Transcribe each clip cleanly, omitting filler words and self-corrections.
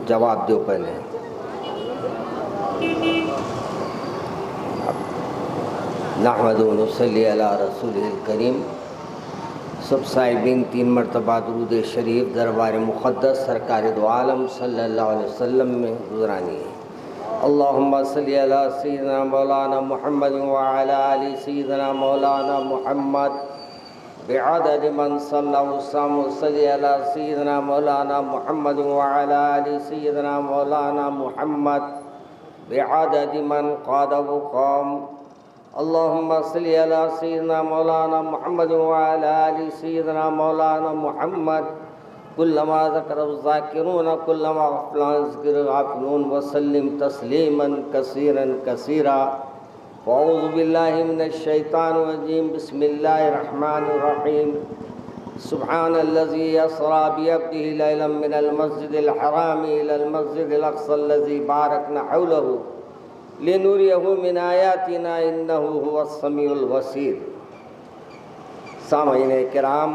جواب دو پہلے. نحمدہ و نصلی علی رسولہ الکریم. سب صاحبین 3 مرتبہ درود شریف دربار مقدس سرکار دو عالم صلی اللہ علیہ وسلم میں گزرانی ہے. اللہم صلی علی سیدنا مولانا محمد وعلی آل سیدنا مولانا محمد بعدد من صلی وسلم. صلی علی سیدنا مولانا محمد وعلی آل سیدنا مولانا محمد بعدد من قاد وقام. اللہم صلی علی سیدنا مولانا محمد وعلی آل سیدنا مولانا محمد کلما ذکر الذاکرون کلما غفل عن ذکر الغافلون وسلم تسلیما کثیرا کثیرا. واعوذ باللہ من الشیطان الرجیم. بسم اللہ الرحمن الرحیم. سبحان الذی اسری بعبدہ لیلا من المسجد الحرام الی المسجد الاقصی الذی بارکنا حولہ لنریہ من آیاتنا انہ هو السمیع البصیر. سامعین کرام،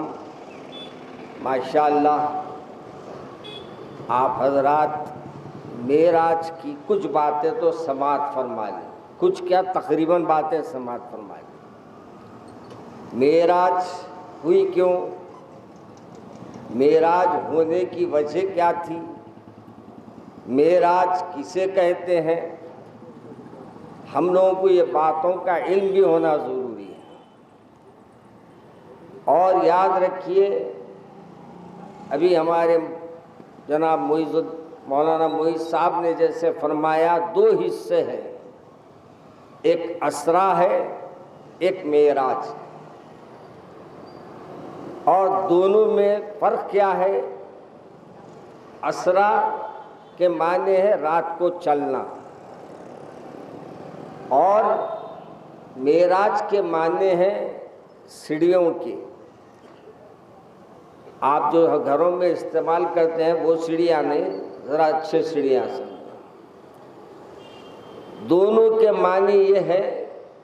ماشاءاللہ آپ حضرات معراج کی کچھ باتیں تو سماعت فرما لیں، کچھ کیا تقریباً باتیں سماعت فرما لیں. معراج ہوئی کیوں؟ معراج ہونے کی وجہ کیا تھی؟ معراج کسے کہتے ہیں؟ ہم لوگوں کو یہ باتوں کا علم بھی ہونا ضروری ہے. اور یاد رکھیے، ابھی ہمارے جناب مولانا معیز صاحب نے جیسے فرمایا، 2 حصے ہیں، ایک اسرا ہے، ایک معراج. اور دونوں میں فرق کیا ہے؟ اسرا کے معنی ہے رات کو چلنا، اور معراج کے معنی ہیں سیڑھیوں کے. آپ جو گھروں میں استعمال کرتے ہیں وہ سیڑھیاں نہیں، ذرا اچھے سیڑھیاں سمجھیں. دونوں کے معنی یہ ہے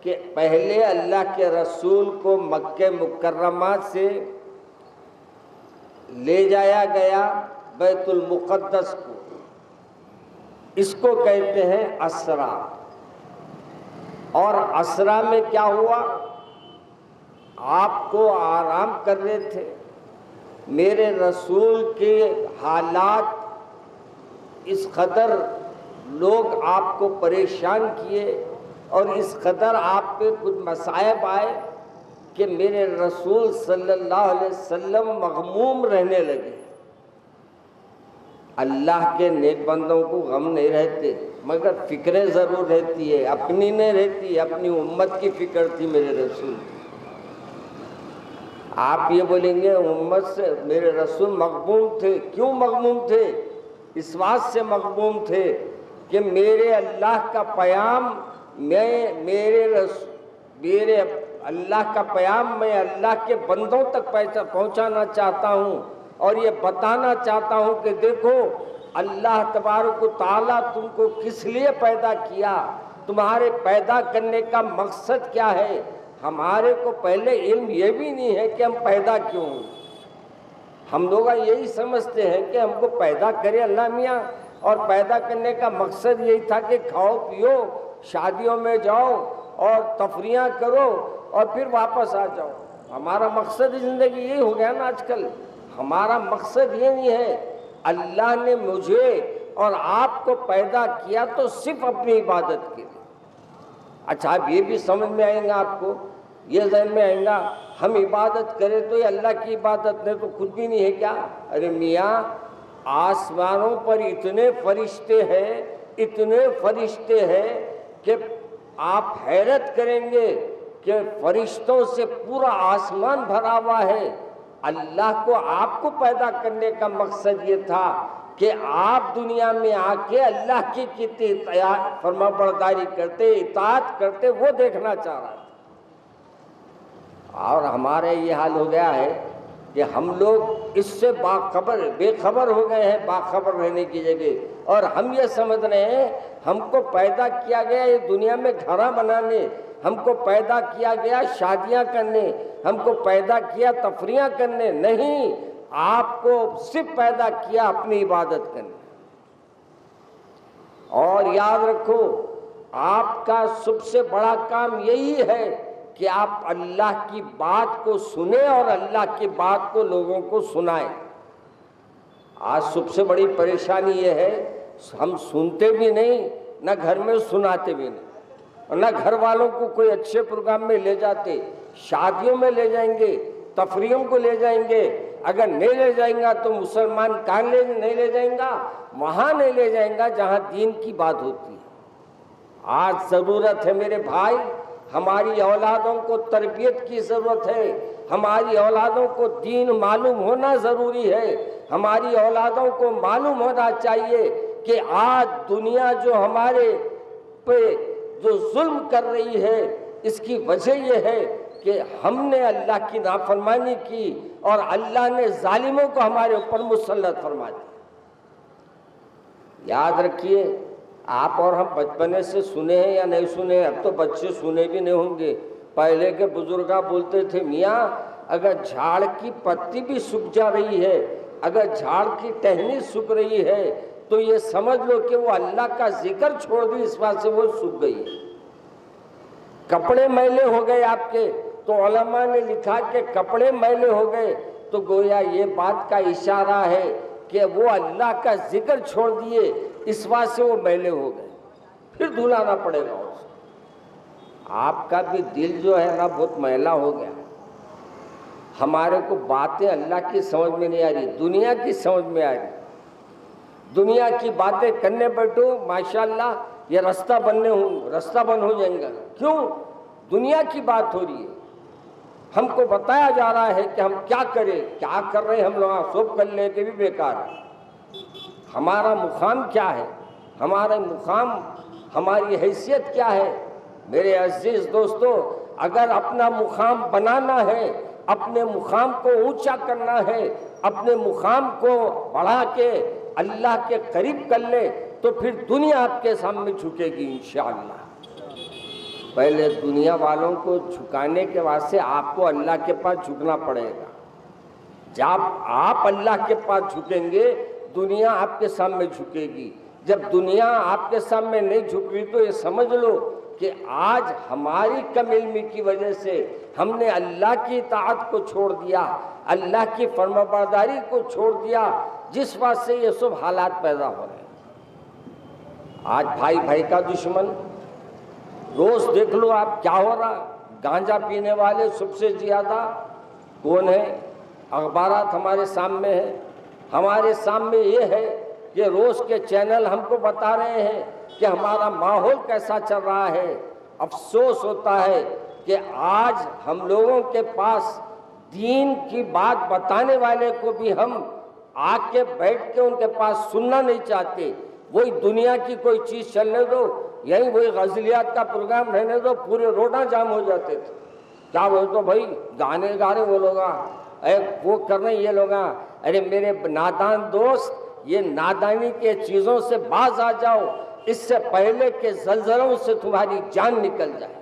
کہ پہلے اللہ کے رسول کو مکہ مکرمہ سے لے جایا گیا بیت المقدس کو، اس کو کہتے ہیں اسرا. اور اسرا میں کیا ہوا؟ آپ کو آرام کر رہے تھے، میرے رسول کے حالات اس قدر لوگ آپ کو پریشان کیے اور اس قدر آپ پہ کچھ مصائب آئے کہ میرے رسول صلی اللہ علیہ وسلم مغموم رہنے لگے. اللہ کے نیک بندوں کو غم نہیں رہتے، مگر فکریں ضرور رہتی ہے. اپنی نہیں رہتی، اپنی امت کی فکر تھی میرے رسول. آپ یہ بولیں گے امت سے میرے رسول مغموم تھے. کیوں مغموم تھے؟ اس بات سے مغموم تھے کہ میرے اللہ کا پیام میرے اللہ کا پیام میں اللہ کے بندوں تک پہنچانا چاہتا ہوں، اور یہ بتانا چاہتا ہوں کہ دیکھو اللہ تبارک و تعالیٰ تم کو کس لیے پیدا کیا، تمہارے پیدا کرنے کا مقصد کیا ہے. ہمارے کو پہلے علم یہ بھی نہیں ہے کہ ہم پیدا کیوں ہوئے. ہم لوگ یہی سمجھتے ہیں کہ ہم کو پیدا کرے اللہ میاں، اور پیدا کرنے کا مقصد یہی تھا کہ کھاؤ پیو، شادیوں میں جاؤ اور تفریحاں کرو اور پھر واپس آ جاؤ. ہمارا مقصد زندگی یہی ہو گیا نا آج کل. ہمارا مقصد یہ نہیں ہے. اللہ نے مجھے اور آپ کو پیدا کیا تو صرف اپنی عبادت کے لیے. اچھا اب یہ بھی سمجھ میں آئیں گا آپ کو، یہ ذہن میں آئیں گا ہم عبادت کریں تو یہ اللہ کی عبادت نہیں تو کچھ بھی نہیں ہے کیا؟ ارے میاں، آسمانوں پر اتنے فرشتے ہیں کہ آپ حیرت کریں گے کہ فرشتوں سے پورا آسمان بھرا ہوا ہے. اللہ کو آپ کو پیدا کرنے کا مقصد یہ تھا کہ آپ دنیا میں آ کے اللہ کی کتنی فرما برداری کرتے، اطاعت کرتے، وہ دیکھنا چاہ رہا تھا. اور ہمارے یہ حال ہو گیا ہے کہ ہم لوگ اس سے بے خبر ہو گئے ہیں، باخبر رہنے کی جگہ. اور ہم یہ سمجھ رہے ہیں ہم کو پیدا کیا گیا یہ دنیا میں گھر بنانے، ہم کو پیدا کیا گیا شادیاں کرنے، ہم کو پیدا کیا تفریحاں کرنے. نہیں، آپ کو صرف پیدا کیا اپنی عبادت کرنے. اور یاد رکھو آپ کا سب سے بڑا کام یہی ہے کہ آپ اللہ کی بات کو سنیں اور اللہ کی بات کو لوگوں کو سنائیں۔ آج سب سے بڑی پریشانی یہ ہے ہم سنتے بھی نہیں، نہ گھر میں سناتے بھی نہیں، اور نہ گھر والوں کو کوئی اچھے پروگرام میں لے جاتے۔ شادیوں میں لے جائیں گے، تفریحوں کو لے جائیں گے، اگر نہیں لے جائیں گا تو مسلمان کہاں نہیں لے جائیں گا؟ وہاں نہیں لے جائیں گا جہاں دین کی بات ہوتی ہے۔ آج ضرورت ہے میرے بھائی، ہماری اولادوں کو تربیت کی ضرورت ہے، ہماری اولادوں کو دین معلوم ہونا ضروری ہے، ہماری اولادوں کو معلوم ہونا چاہیے کہ آج دنیا جو ہمارے پہ جو ظلم کر رہی ہے اس کی وجہ یہ ہے کہ ہم نے اللہ کی نافرمانی کی اور اللہ نے ظالموں کو ہمارے اوپر مسلط فرما دیا۔ یاد رکھیے، آپ اور ہم بچپنے سے سنے ہیں یا نہیں سنے، اب تو بچے سنے بھی نہیں ہوں گے۔ پہلے کے بزرگاں بولتے تھے، میاں اگر جھاڑ کی پتی بھی سوکھ جا رہی ہے، اگر جھاڑ کی ٹہنی سوکھ رہی ہے تو یہ سمجھ لو کہ وہ اللہ کا ذکر چھوڑ دی، اس بات سے وہ سوکھ گئی ہے۔ کپڑے میلے ہو گئے آپ کے تو علماء نے لکھا کہ کپڑے میلے ہو گئے تو گویا یہ بات کا اشارہ ہے کہ وہ اللہ کا ذکر چھوڑ دیے، اس بات سے وہ میلے ہو گئے، پھر دھلانا پڑے گا اس کو۔ آپ کا بھی دل جو ہے نا بہت میلا ہو گیا، ہمارے کو باتیں اللہ کی سمجھ میں نہیں آ رہی، دنیا کی سمجھ میں آ رہی۔ دنیا کی باتیں کرنے بیٹھو ماشاءاللہ یہ رستہ بند ہو جائیں گا۔ کیوں؟ دنیا کی بات ہو رہی ہے، ہم کو بتایا جا رہا ہے کہ ہم کیا کریں، کیا کر رہے ہیں ہم لوگ، سب کر لے کے بھی بیکار ہے۔ ہمارا مقام کیا ہے، ہمارا مقام، ہماری حیثیت کیا ہے؟ میرے عزیز دوستو، اگر اپنا مقام بنانا ہے، اپنے مقام کو اونچا کرنا ہے، اپنے مقام کو بڑھا کے اللہ کے قریب کر لے تو پھر دنیا آپ کے سامنے جھکے گی انشاءاللہ۔ پہلے دنیا والوں کو جھکانے کے واسطے آپ کو اللہ کے پاس جھکنا پڑے گا۔ جب آپ اللہ کے پاس جھکیں گے دنیا آپ کے سامنے جھکے گی۔ جب دنیا آپ کے سامنے نہیں جھک رہی تو یہ سمجھ لو کہ آج ہماری کم علمی کی وجہ سے ہم نے اللہ کی اطاعت کو چھوڑ دیا، اللہ کی فرمانبرداری کو چھوڑ دیا، جس بات سے یہ سب حالات پیدا ہو رہے ہیں۔ آج بھائی بھائی کا دشمن، روز دیکھ لو آپ کیا ہو رہا۔ گانجا پینے والے سب سے زیادہ کون ہے؟ اخبارات ہمارے سامنے ہیں، ہمارے سامنے یہ ہے کہ روز کے چینل ہم کو بتا رہے ہیں کہ ہمارا ماحول کیسا چل رہا ہے۔ افسوس ہوتا ہے کہ آج ہم لوگوں کے پاس دین کی بات بتانے والے کو بھی ہم آ کے بیٹھ کے ان کے پاس سننا نہیں چاہتے۔ وہی دنیا کی کوئی چیز چلنے دو، یہی وہی غزلیات کا پروگرام رہنے دو، پورے روڈاں جام ہو جاتے تھے۔ کیا بولتے تو بھائی گانے گا رہے وہ لوگ، وہ کر رہے یہ لوگ۔ ارے میرے نادان دوست، یہ نادانی کے چیزوں سے باز آ جاؤ، اس سے پہلے کہ زلزلوں سے تمہاری جان نکل جائے۔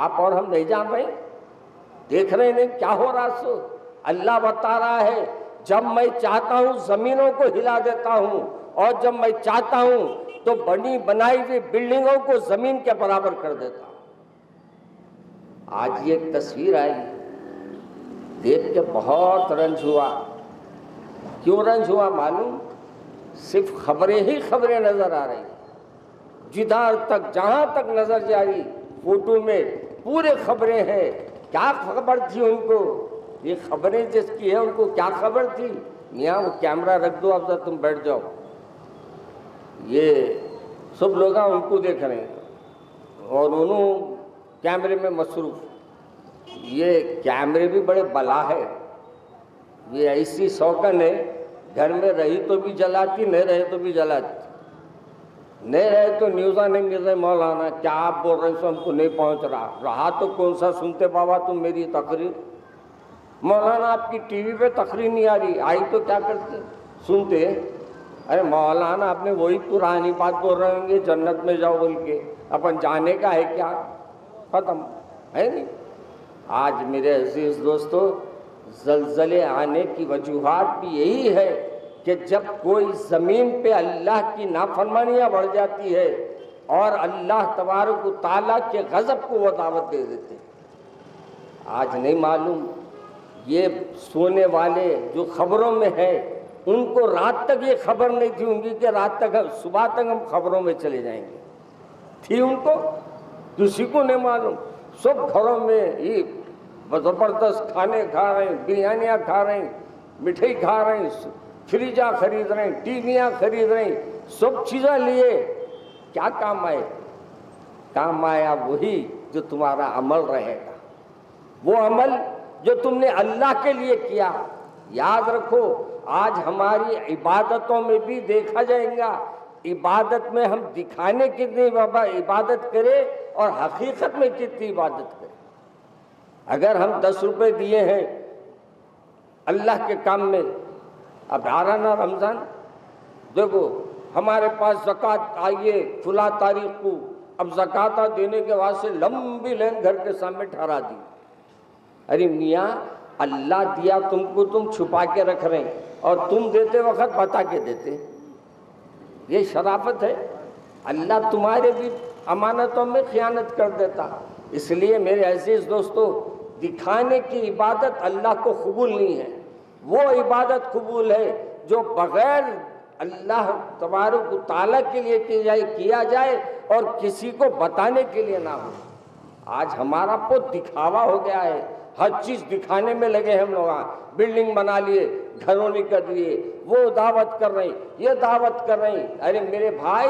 آپ اور ہم نہیں جان رہے، دیکھ رہے نہیں کیا ہو رہا سو؟ اللہ بتا رہا ہے جب میں چاہتا ہوں زمینوں کو ہلا دیتا ہوں، اور جب میں چاہتا ہوں تو بنی بنائی ہوئی بلڈنگوں کو زمین کے برابر کر دیتا ہوں۔ آج یہ ایک تصویر آئی، دیکھ کے بہت رنج ہوا۔ کیوں رنج ہوا معلوم؟ صرف خبریں ہی خبریں نظر آ رہی، جدھر تک جہاں تک نظر جا رہی فوٹو میں پورے خبریں ہیں۔ کیا خبر تھی ان کو؟ یہ خبریں جس کی ہے ان کو کیا خبر تھی؟ میاں وہ کیمرہ رکھ دو، اب تم بیٹھ جاؤ۔ یہ سب لوگ ان کو دیکھ رہے ہیں اور انہوں کیمرے میں مصروف۔ یہ کیمرے بھی بڑے بلا ہے، یہ ایسی شوقن ہے، گھر میں رہی تو بھی جلاتی، نہیں رہے تو بھی جلاتی، نہیں رہے تو نیوزاں نہیں مل رہے۔ مولانا کیا آپ بول رہے سو ہم کو نہیں پہنچ رہا تو کون سا سنتے بابا تم میری تقریر؟ مولانا آپ کی ٹی وی پہ تقریر نہیں آ رہی، آئی تو کیا کرتے؟ سنتے۔ ارے مولانا آپ نے وہی پرانی بات بول رہے ہوں گے جنت میں جاؤ بول کے، اپن جانے کا ہے کیا؟ ختم ہے نہیں۔ آج میرے عزیز دوستو، زلزلے آنے کی وجوہات بھی یہی ہے کہ جب کوئی زمین پہ اللہ کی نافرمانیاں بڑھ جاتی ہے اور اللہ تبارک و تعالیٰ کے غضب کو وہ دعوت دے دیتے. آج نہیں معلوم یہ سونے والے جو خبروں میں ہیں ان کو رات تک یہ خبر نہیں تھی ہوں گی کہ رات تک صبح تک ہم خبروں میں چلے جائیں گے. تھی ان کو؟ کسی کو نہیں معلوم. سب گھروں میں یہ زبردست کھانے کھا رہے ہیں، بریانیاں کھا رہے ہیں، مٹھائی کھا رہے ہیں، فریجاں خرید رہے ہیں، ٹی ویاں خرید رہے ہیں، سب چیزیں لیے. کیا کام آئے؟ کام آیا وہی جو تمہارا عمل رہے گا، وہ عمل جو تم نے اللہ کے لیے کیا. یاد رکھو آج ہماری عبادتوں میں بھی دیکھا جائے گا عبادت میں ہم دکھانے کتنی عبادت کرے اور حقیقت میں کتنی عبادت کرے. اگر ہم 10 روپے دیے ہیں اللہ کے کام میں، اب آ رہا نا رمضان، دیکھو ہمارے پاس زکوٰۃ آئیے فلاں تاریخ کو، اب زکوٰۃ دینے کے واسطے لمبی لائن گھر کے سامنے ٹھہرا دی. ارے میاں اللہ دیا تم کو، تم چھپا کے رکھ رہے ہیں اور تم دیتے وقت بتا کے دیتے. یہ شرافت ہے؟ اللہ تمہارے بھی امانتوں میں خیانت کر دیتا. اس لیے میرے عزیز دوستو، دکھانے کی عبادت اللہ کو قبول نہیں ہے. وہ عبادت قبول ہے جو بغیر اللہ تبارک و تعالیٰ کے لیے کیا جائے اور کسی کو بتانے کے لیے نہ ہو. آج ہمارا بہت دکھاوا ہو گیا ہے، ہر چیز دکھانے میں لگے ہم لوگ. بلڈنگ بنا لیے، گھروں کر لیے، وہ دعوت کر رہے ہیں، یہ دعوت کر رہے ہیں. ارے میرے بھائی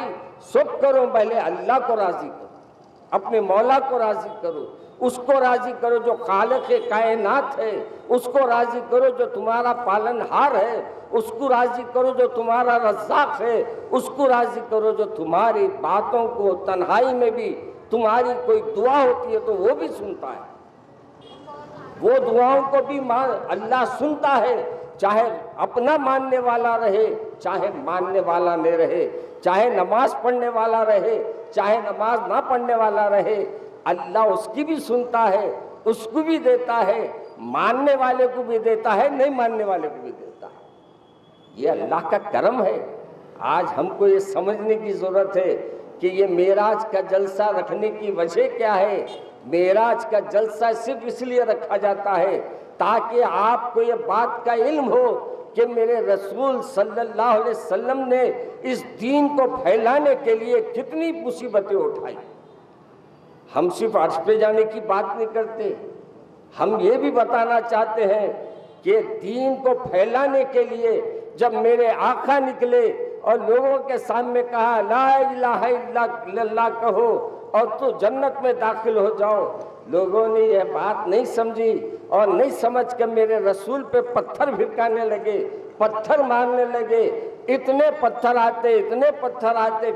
سب کرو، پہلے اللہ کو راضی کرو، اپنے مولا کو راضی کرو، اس کو راضی کرو جو خالق کائنات ہے، اس کو راضی کرو جو تمہارا پالن ہار ہے، اس کو راضی کرو جو تمہارا رزاق ہے، اس کو راضی کرو جو تمہاری باتوں کو تنہائی میں بھی تمہاری کوئی دعا ہوتی ہے تو وہ بھی سنتا ہے. وہ دعاؤں کو بھی اللہ سنتا ہے، چاہے اپنا ماننے والا رہے چاہے ماننے والا نہ رہے، چاہے نماز پڑھنے والا رہے چاہے نماز نہ پڑھنے والا رہے. اللہ اس کی بھی سنتا ہے، اس کو بھی دیتا ہے، ماننے والے کو بھی دیتا ہے، نہیں ماننے والے کو بھی دیتا ہے. یہ اللہ کا کرم ہے. آج ہم کو یہ سمجھنے کی ضرورت ہے کہ یہ معراج کا جلسہ رکھنے کی وجہ کیا ہے. معراج کا جلسہ صرف اس لیے رکھا جاتا ہے تاکہ آپ کو یہ بات کا علم ہو کہ میرے رسول صلی اللہ علیہ وسلم نے اس دین کو پھیلانے کے لیے کتنی مصیبتیں اٹھائی. ہم صرف عرش پہ جانے کی بات نہیں کرتے، ہم یہ بھی بتانا چاہتے ہیں کہ دین کو پھیلانے کے لیے جب میرے آقا نکلے اور لوگوں کے سامنے کہا لا الہ الا اللہ کہو اور تو جنت میں داخل ہو جاؤ، لوگوں نے یہ بات نہیں سمجھی اور نہیں سمجھ کر میرے رسول پہ پتھر بھڑکانے لگے، پتھر مارنے لگے. اتنے پتھر آتے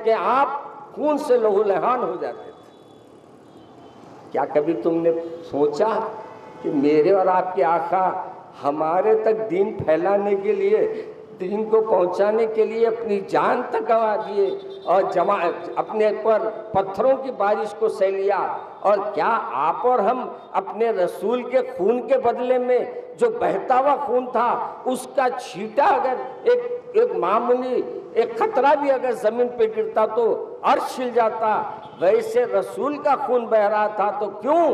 کہ آپ خون سے لہو لہان ہو جاتے تھے. کیا کبھی تم نے سوچا کہ میرے اور آپ کے آقا ہمارے تک دین پھیلانے کے لیے، دین کو پہنچانے کے لیے اپنی جان تک گنوا دیے اور اپنے پر پتھروں کی بارش کو سہ لیا؟ اور کیا آپ اور ہم اپنے رسول کے خون کے بدلے میں جو بہتا ہوا خون تھا اس کا چھینٹا اگر ایک معمولی ایک قطرہ بھی اگر زمین پہ گرتا تو عرش ہل جاتا، ویسے رسول کا خون بہ رہا تھا تو کیوں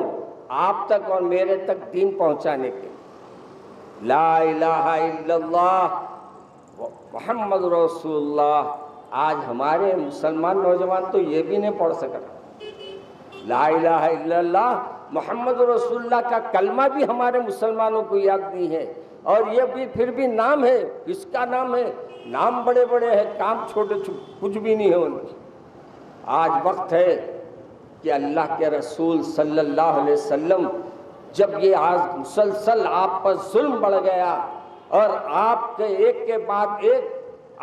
آپ تک اور میرے تک دین پہنچانے کے لیے لا الہ الا اللہ محمد رسول اللہ. آج ہمارے مسلمان نوجوان تو یہ بھی نہیں پڑھ سکا. لا الہ الا اللہ محمد رسول اللہ کا کلمہ بھی ہمارے مسلمانوں کو یاد نہیں ہے. اور یہ بھی پھر بھی نام ہے، کس کا نام ہے؟ نام بڑے بڑے ہیں، کام چھوٹے کچھ بھی نہیں ہے ان کی. آج وقت ہے کہ اللہ کے رسول صلی اللہ علیہ وسلم جب یہ آج مسلسل آپ پر ظلم بڑھ گیا اور آپ کے ایک کے بعد ایک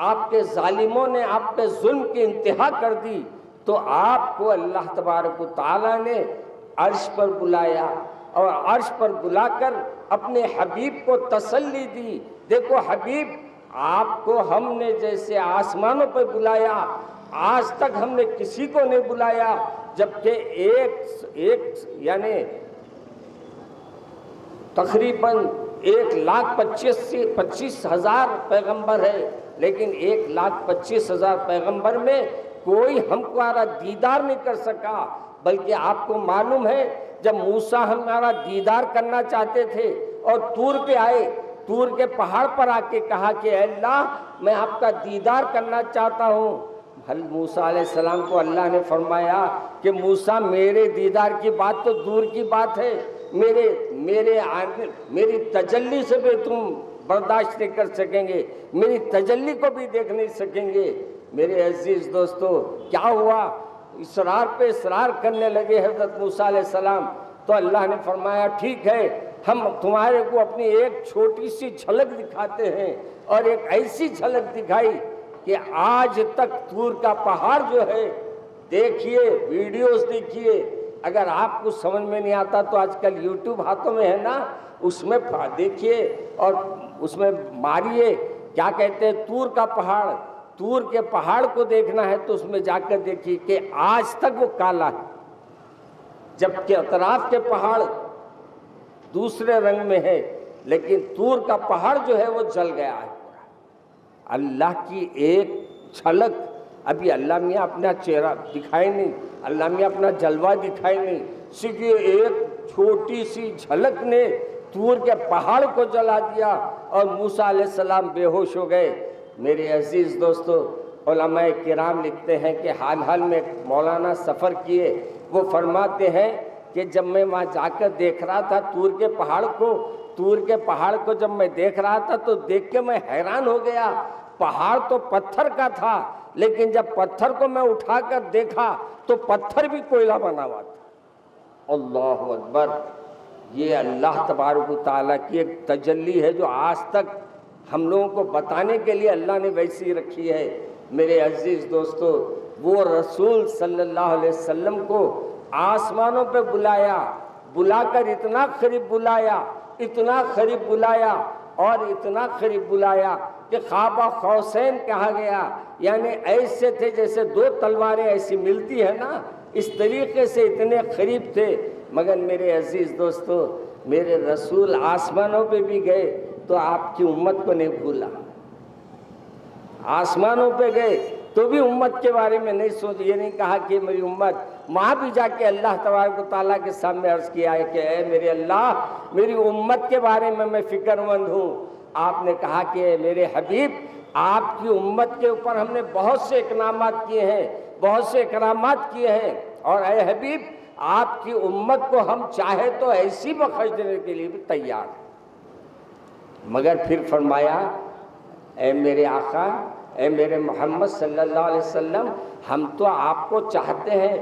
آپ کے ظالموں نے آپ پہ ظلم کی انتہا کر دی تو آپ کو اللہ تبارک و تعالیٰ نے عرش پر بلایا اور عرش پر بلا کر اپنے حبیب کو تسلی دی. دیکھو حبیب، آپ کو ہم نے جیسے آسمانوں پہ بلایا آج تک ہم نے کسی کو نہیں بلایا، جبکہ ایک یعنی تقریباً 1,25,000 پیغمبر ہے، لیکن 1,25,000 پیغمبر میں کوئی ہمارا دیدار نہیں کر سکا، بلکہ آپ کو معلوم ہے جب موسیٰ ہمارا دیدار کرنا چاہتے تھے اور طور پہ آئے، طور کے پہاڑ پر آ کے کہا کہ اے اللہ میں آپ کا دیدار کرنا چاہتا ہوں، موسیٰ علیہ السلام کو اللہ نے فرمایا کہ موسیٰ میرے دیدار کی بات تو دور کی بات ہے، میری تجلی سے بھی تم برداشت نہیں کر سکیں گے، میری تجلی کو بھی دیکھ نہیں سکیں گے۔ میرے عزیز دوستو کیا ہوا؟ اصرار پہ اصرار کرنے لگے حضرت موسیٰ علیہ السلام، تو اللہ نے فرمایا ٹھیک ہے، ہم تمہارے کو اپنی ایک چھوٹی سی جھلک دکھاتے ہیں، اور ایک ایسی جھلک دکھائی کہ آج تک طور کا پہاڑ جو ہے، دیکھیے ویڈیوز دیکھیے، اگر آپ کو سمجھ میں نہیں آتا تو آج کل یوٹیوب ہاتھوں میں ہے نا، اس میں دیکھیے اور اس میں ماریے، کیا کہتے ہیں طور کا پہاڑ، طور کے پہاڑ کو دیکھنا ہے تو اس میں جا کر دیکھیے کہ آج تک وہ کالا ہے، جبکہ اطراف کے پہاڑ دوسرے رنگ میں ہے، لیکن طور کا پہاڑ جو ہے وہ جل گیا ہے۔ اللہ کی ایک جھلک، ابھی اللہ میاں اپنا چہرہ دکھائے نہیں، اللہ میاں اپنا جلوہ دکھائے نہیں، صرف یہ ایک چھوٹی سی جھلک نے طور کے پہاڑ کو جلا دیا اور موسیٰ علیہ السلام بے ہوش ہو گئے۔ میرے عزیز دوستو، علماء کرام لکھتے ہیں کہ حال حال میں مولانا سفر کیے، وہ فرماتے ہیں کہ جب میں وہاں جا کر دیکھ رہا تھا طور کے پہاڑ کو جب میں دیکھ رہا تھا تو دیکھ کے میں حیران ہو گیا، پہاڑ تو پتھر کا تھا، لیکن جب پتھر کو میں اٹھا کر دیکھا تو پتھر بھی کوئلہ بنا ہوا تھا۔ اللہ اکبر! یہ اللہ تبارک و تعالیٰ کی ایک تجلی ہے جو آج تک ہم لوگوں کو بتانے کے لیے اللہ نے ویسی رکھی ہے۔ میرے عزیز دوستو، وہ رسول صلی اللہ علیہ وسلم کو آسمانوں پہ بلا کر اتنا قریب بلایا کہ خوابہ قوسین کہا گیا، یعنی ایسے تھے جیسے دو تلواریں ایسی ملتی ہیں نا، اس طریقے سے اتنے قریب تھے۔ مگر میرے عزیز دوستو، میرے رسول آسمانوں پہ بھی گئے تو آپ کی امت کو نہیں بھولا، آسمانوں پہ گئے تو بھی امت کے بارے میں نہیں سوچ، یہ نہیں کہا کہ میری امت، وہاں بھی جا کے اللہ تبارک و تعالیٰ کے سامنے عرض کیا ہے کہ اے میرے اللہ، میری امت کے بارے میں فکر مند ہوں۔ آپ نے کہا کہ میرے حبیب، آپ کی امت کے اوپر ہم نے بہت سے اقدامات کیے ہیں، اور اے حبیب آپ کی امت کو ہم چاہے تو ایسی بخش دینے کے لیے بھی تیار ہیں۔ مگر پھر فرمایا اے میرے آقا، اے میرے محمد صلی اللہ علیہ وسلم، ہم تو آپ کو چاہتے ہیں،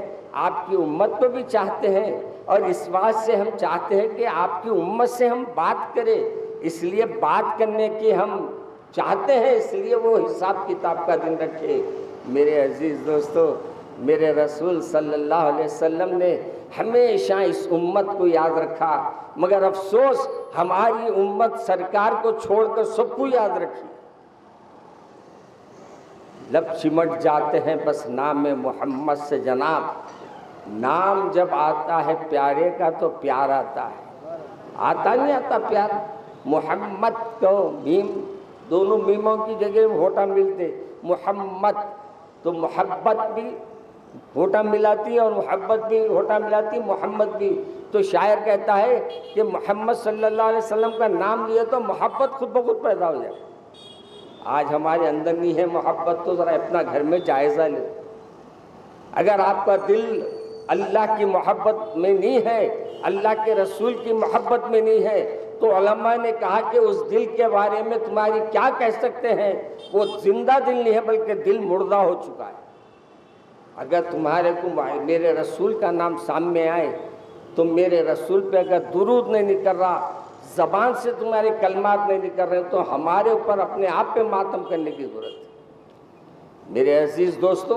آپ کی امت کو بھی چاہتے ہیں، اور اس بات سے ہم چاہتے ہیں کہ آپ کی امت سے ہم بات کریں، اس لیے بات کرنے کی ہم چاہتے ہیں، اس لیے وہ حساب کتاب کا دن رکھے۔ میرے عزیز دوستو، میرے رسول صلی اللہ علیہ وسلم نے ہمیشہ اس امت کو یاد رکھا، مگر افسوس ہماری امت سرکار کو چھوڑ کر سب کو یاد رکھی، لب چمٹ جاتے ہیں بس نام محمد سے جناب۔ نام جب آتا ہے پیارے کا تو پیار آتا ہے، آتا نہیں آتا پیار؟ محمد کو میم، دونوں میموں کی جگہ ہوٹا ملتے، محمد تو محبت بھی ہوٹا ملاتی اور محبت بھی ہوٹا ملاتی، محمد بھی۔ تو شاعر کہتا ہے کہ محمد صلی اللہ علیہ وسلم کا نام لیے تو محبت خود بخود پیدا ہو جائے۔ آج ہمارے اندر نہیں ہے محبت تو ذرا اپنا گھر میں جائزہ لیں۔ اگر آپ کا دل اللہ کی محبت میں نہیں ہے، اللہ کے رسول کی محبت میں نہیں ہے، تو علماء نے کہا کہ اس دل کے بارے میں تمہاری کیا کہہ سکتے ہیں؟ وہ زندہ دل نہیں ہے بلکہ دل مردہ ہو چکا ہے۔ اگر تمہارے کو میرے رسول کا نام سامنے آئے تو میرے رسول پہ اگر درود نہیں کر رہا، زبان سے تمہارے کلمات نہیں نکل رہے، تو ہمارے اوپر اپنے آپ پہ ماتم کرنے کی ضرورت ہے۔ میرے عزیز دوستو،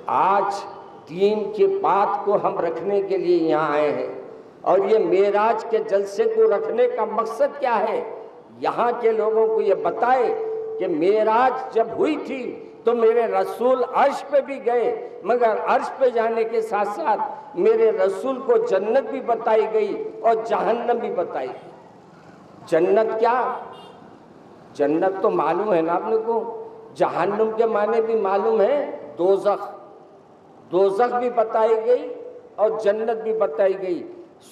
آج دین کی بات کو ہم رکھنے کے لیے یہاں آئے ہیں، اور یہ معراج کے جلسے کو رکھنے کا مقصد کیا ہے؟ یہاں کے لوگوں کو یہ بتائے کہ معراج جب ہوئی تھی تو میرے رسول عرش پہ بھی گئے، مگر عرش پہ جانے کے ساتھ ساتھ میرے رسول کو جنت بھی بتائی گئی اور جہنم بھی بتائی گئی۔ جنت کیا؟ جنت تو معلوم ہے نا آپ نے کو، جہنم کے معنی بھی معلوم ہے، دوزخ، دوزخ بھی بتائی گئی اور جنت بھی بتائی گئی،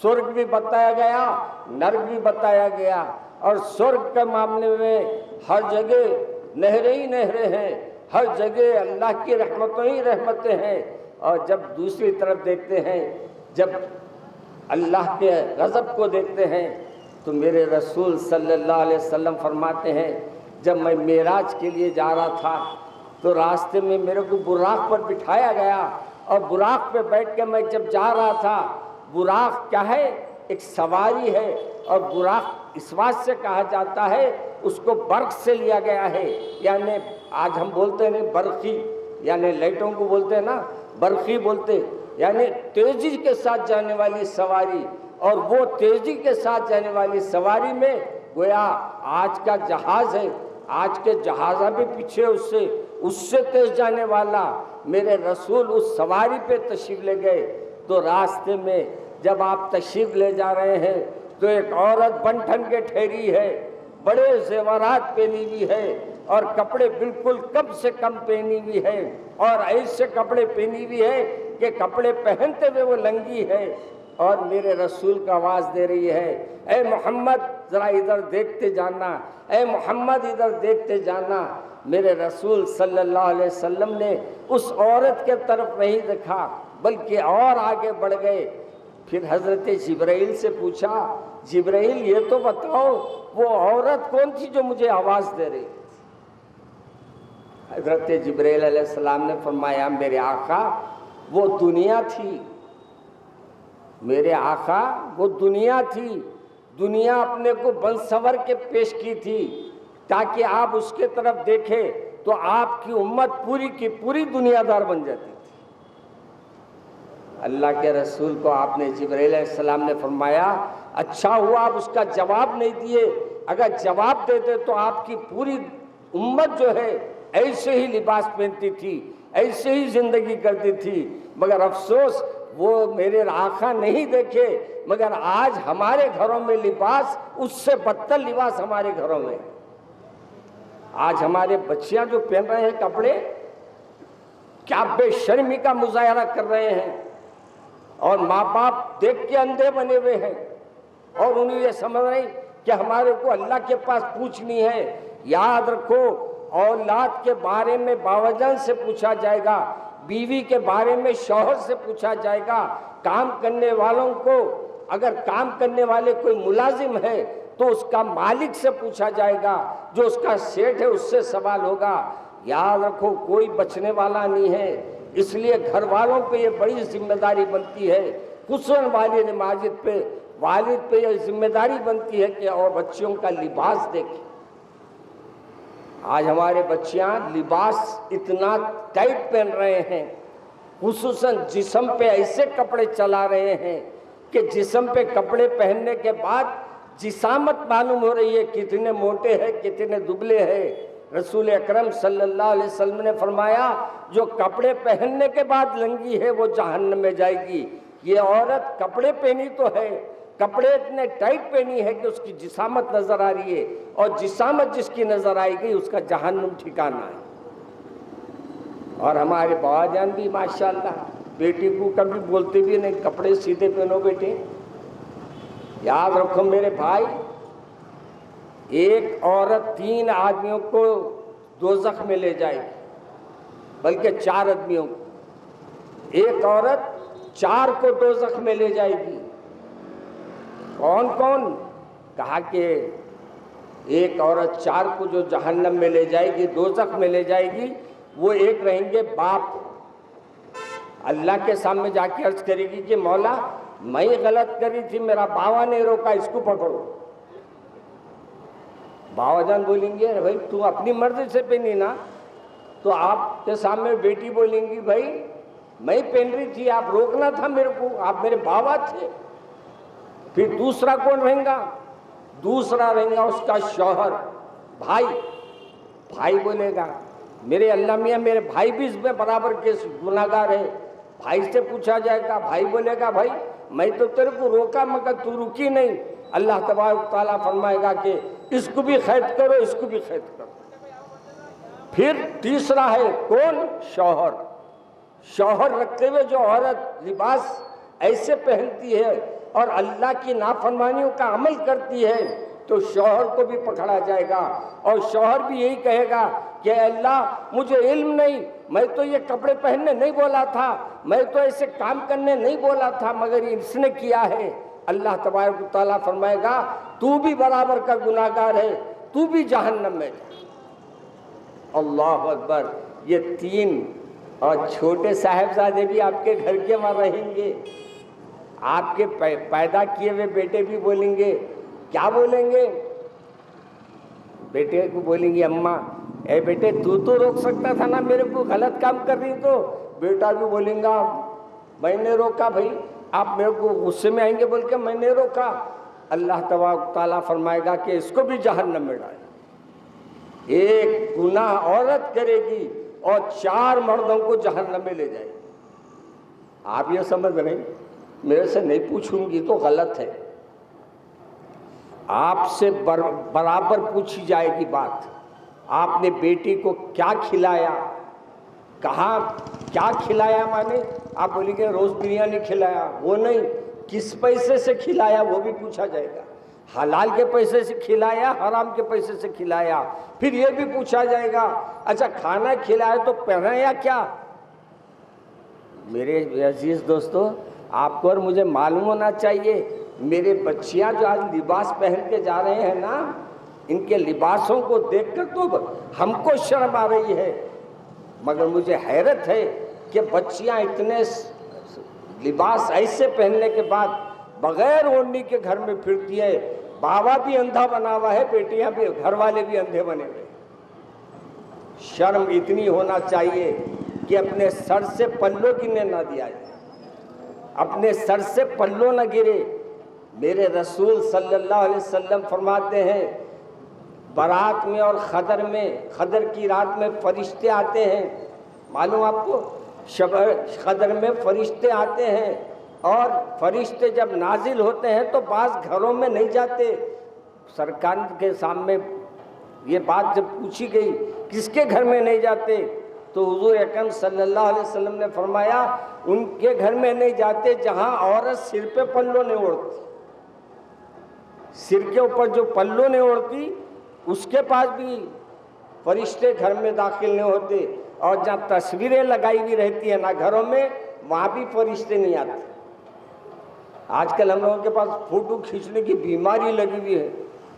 سرگ بھی بتایا گیا، نرک بھی بتایا گیا۔ اور سرگ کے معاملے میں ہر جگہ نہریں ہی نہریں ہیں، ہر جگہ اللہ کی رحمتیں ہی رحمتیں ہیں۔ اور جب دوسری طرف دیکھتے ہیں، جب اللہ کے غضب کو دیکھتے ہیں، تو میرے رسول صلی اللہ علیہ وسلم فرماتے ہیں جب میں معراج کے لیے جا رہا تھا تو راستے میں میرے کو براق پر بٹھایا گیا، اور براق پہ بیٹھ کے میں جب جا رہا تھا، براق کیا ہے؟ ایک سواری ہے، اور براق اس بات سے کہا جاتا ہے اس کو برق سے لیا گیا ہے، یعنی آج ہم بولتے ہیں برقی، یعنی لائٹوں کو بولتے ہیں نا برقی بولتے، یعنی تیزی کے ساتھ جانے والی سواری۔ اور وہ تیزی کے ساتھ جانے والی سواری میں گویا آج کا جہاز ہے، آج کے جہازہ بھی پیچھے اس سے تیز جانے والا میرے رسول اس سواری پہ تشریف لے گئے۔ تو راستے میں جب آپ تشریف لے جا رہے ہیں تو ایک عورت بن ٹھن کے ٹھہری ہے، بڑے زیورات پہنی ہوئی ہے، اور کپڑے بالکل کم سے کم پہنی ہوئی ہے، اور ایسے کپڑے پہنی ہوئی ہے کہ کپڑے پہنتے ہوئے وہ ننگی ہے، اور میرے رسول کا آواز دے رہی ہے، اے محمد ذرا ادھر دیکھتے جانا، اے محمد ادھر دیکھتے جانا۔ میرے رسول صلی اللہ علیہ وسلم نے اس عورت کے طرف نہیں دیکھا بلکہ اور آگے بڑھ گئے۔ پھر حضرت جبرائیل سے پوچھا، جبرائیل یہ تو بتاؤ وہ عورت کون تھی جو مجھے آواز دے رہی؟ حضرت جبرائیل علیہ السلام نے فرمایا، میرے آقا وہ دنیا تھی، میرے آقا وہ دنیا تھی، دنیا اپنے کو بن سنور کے پیش کی تھی تاکہ آپ اس کے طرف دیکھیں تو آپ کی امت پوری کی پوری دنیا دار بن جاتی تھی۔ اللہ کے رسول کو آپ نے جبرائیل علیہ السلام نے فرمایا، اچھا ہوا آپ اس کا جواب نہیں دیے، اگر جواب دیتے تو آپ کی پوری امت جو ہے ایسے ہی لباس پہنتی تھی، ایسے ہی زندگی کرتی تھی، مگر افسوس وہ میرے آقا نہیں دیکھے۔ مگر آج ہمارے گھروں میں لباس اس سے بدتر لباس ہمارے گھروں میں، آج ہمارے بچیاں جو پہن رہے ہیں کپڑے، کیا بے شرمی کا مظاہرہ کر رہے ہیں، اور ماں باپ دیکھ کے اندھے بنے ہوئے ہیں، اور انہیں یہ سمجھ رہے کہ ہمارے کو اللہ کے پاس پوچھنی ہے۔ یاد رکھو، اولاد کے بارے میں باوا جان سے پوچھا جائے گا، بیوی کے بارے میں شوہر سے پوچھا جائے گا، کام کرنے والوں کو، اگر کام کرنے والے کوئی ملازم ہے تو اس کا مالک سے پوچھا جائے گا، جو اس کا سیٹ ہے اس سے سوال ہوگا۔ یاد رکھو کوئی بچنے والا نہیں ہے، اس لیے گھر والوں پہ یہ بڑی ذمہ داری بنتی ہے، خصوصاً والد ماجد پہ، والد پہ یہ ذمہ داری بنتی ہے کہ اور بچیوں کا لباس دیکھیں۔ آج ہمارے بچیاں لباس اتنا ٹائٹ پہن رہے ہیں، خصوصاً جسم پہ ایسے کپڑے چلا رہے ہیں کہ جسم پہ کپڑے پہننے کے بعد جسامت معلوم ہو رہی ہے، کتنے موٹے ہیں کتنے دبلے ہیں۔ رسول اکرم صلی اللہ علیہ وسلم نے فرمایا، جو کپڑے پہننے کے بعد لنگی ہے وہ جہنم میں جائے گی۔ یہ عورت کپڑے پہنی تو ہے، کپڑے اتنے ٹائٹ پہنی ہے کہ اس کی جسامت نظر آ رہی ہے، اور جسامت جس کی نظر آئے گی اس کا جہنم ٹھکانہ ہے۔ اور ہمارے باوا جان بھی ماشاءاللہ بیٹی کو کبھی بولتے بھی نہیں کپڑے سیدھے پہنو بیٹے۔ یاد رکھو میرے بھائی، ایک عورت 3 آدمیوں کو دوزخ میں لے جائے گی، بلکہ 4 آدمیوں کو، ایک عورت 4 کو دوزخ میں لے جائے گی۔ کون کون؟ کہا کہ ایک عورت 4 کو جو جہنم میں لے جائے گی، دوزخ میں لے جائے گی، وہ ایک رہیں گے باپ، اللہ کے سامنے جا کے عرض کرے گی کہ مولا میں غلط کری تھی، میرا باوا نے روکا، اس کو پکڑو۔ باوا جان بولیں گے بھائی تو اپنی مرضی سے پہنی نا، تو آپ کے سامنے بیٹی بولیں گی بھائی میں پہن رہی تھی، آپ روکنا تھا میرے کو، آپ میرے باوا تھے۔ پھر دوسرا کون رہیں گا؟ دوسرا رہیں گا اس کا شوہر، بھائی۔ بھائی بولے گا میرے اللہ میاں میرے بھائی بھی اس میں برابر کے گناہگار ہے، بھائی سے پوچھا جائے گا، بھائی بولے گا بھائی میں تو تیرے کو روکا مگر تو رکی نہیں۔ اللہ تبارک تعالیٰ فرمائے گا کہ اس کو بھی قید کرو، اس کو بھی قید کرو۔ پھر تیسرا ہے کون؟ شوہر. شوہر رکھتے ہوئے جو عورت لباس ایسے پہنتی ہے اور اللہ کی نافرمانیوں کا عمل کرتی ہے تو شوہر کو بھی پکڑا جائے گا، اور شوہر بھی یہی کہے گا کہ اے اللہ مجھے علم نہیں، میں تو یہ کپڑے پہننے نہیں بولا تھا، میں تو ایسے کام کرنے نہیں بولا تھا، مگر اس نے کیا ہے. اللہ تبارک و تعالیٰ فرمائے گا تو بھی برابر کا گناہگار ہے، تو بھی جہنم میں جا. اللہ اکبر. یہ تین اور چھوٹے صاحبزادے بھی آپ کے گھر کے وہاں رہیں گے. آپ کے پیدا کیے ہوئے بیٹے بھی بولیں گے. کیا بولیں گے؟ بیٹے کو بولیں گے اماں اے بیٹے تو روک سکتا تھا نا میرے کو غلط کام کر رہی تو. بیٹا بھی بولیں گا میں نے روکا بھائی، آپ میرے کو غصے میں آئیں گے بول کے میں نے روکا. اللہ تبارک تعالیٰ فرمائے گا کہ اس کو بھی جہنم میں ڈالے. ایک گناہ عورت کرے گی اور 4 مردوں کو جہنم میں لے جائے گی. آپ یہ سمجھ رہے ہیں میرے سے نہیں پوچھوں گی تو غلط ہے. آپ سے برابر پوچھی جائے گی بات. آپ نے بیٹی کو کیا کھلایا، کہاں کیا کھلایا، مانے آپ بولیں گے روز بریانی کھلایا، وہ نہیں، کس پیسے سے کھلایا وہ بھی پوچھا جائے گا. حلال کے پیسے سے کھلایا، حرام کے پیسے سے کھلایا. پھر یہ بھی پوچھا جائے گا اچھا کھانا کھلایا تو پہنایا کیا. میرے عزیز دوستو، آپ کو اور مجھے معلوم ہونا چاہیے میرے بچیاں جو آج لباس پہن کے جا رہے ہیں نا، ان کے لباسوں کو دیکھ کر تو ہم کو شرم آ رہی ہے، مگر مجھے حیرت ہے کہ بچیاں اتنے لباس ایسے پہننے کے بعد بغیر اوڑھنی کے گھر میں پھرتی ہے. بابا بھی اندھا بنا ہوا ہے، بیٹیاں بھی، گھر والے بھی اندھے بنے ہوئے. شرم اتنی ہونا چاہیے کہ اپنے سر سے پلو گرنے نہ دیا جائے، اپنے سر سے پلو نہ گرے. میرے رسول صلی اللہ علیہ وسلم فرماتے ہیں برات میں اور خدر کی رات میں فرشتے آتے ہیں. معلوم آپ کو خدر میں فرشتے آتے ہیں، اور فرشتے جب نازل ہوتے ہیں تو بعض گھروں میں نہیں جاتے. سرکار کے سامنے یہ بات جب پوچھی گئی کس کے گھر میں نہیں جاتے تو حضور اکرم صلی اللہ علیہ وسلم نے فرمایا ان کے گھر میں نہیں جاتے جہاں عورت سر پہ پلو نہیں اوڑھتی. سر کے اوپر جو پلو نہیں اوڑھتی اس کے پاس بھی فرشتے گھر میں داخل نہیں ہوتے. اور جہاں تصویریں لگائی ہوئی رہتی ہیں نا گھروں میں، وہاں بھی فرشتے نہیں آتے. آج کل ہم لوگوں کے پاس فوٹو کھینچنے کی بیماری لگی ہوئی ہے.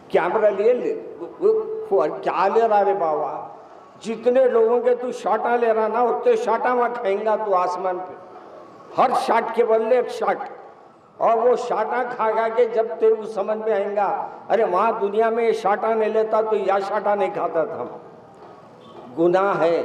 کیمرہ لیے کیا لے رہا رے بابا، جتنے لوگوں کے تو شاٹاں لے رہا نا اتنے شاٹاں وہاں کھائیں گا تو آسمان پہ. ہر شاٹ کے بدلے ایک شاٹ، اور وہ شاٹاں کھا کے جب تیرے کو سمجھ میں آئیں گا ارے وہاں دنیا میں یہ شاٹاں نہیں لیتا تو یا شاٹاں نہیں کھاتا تھا. گناہ ہے.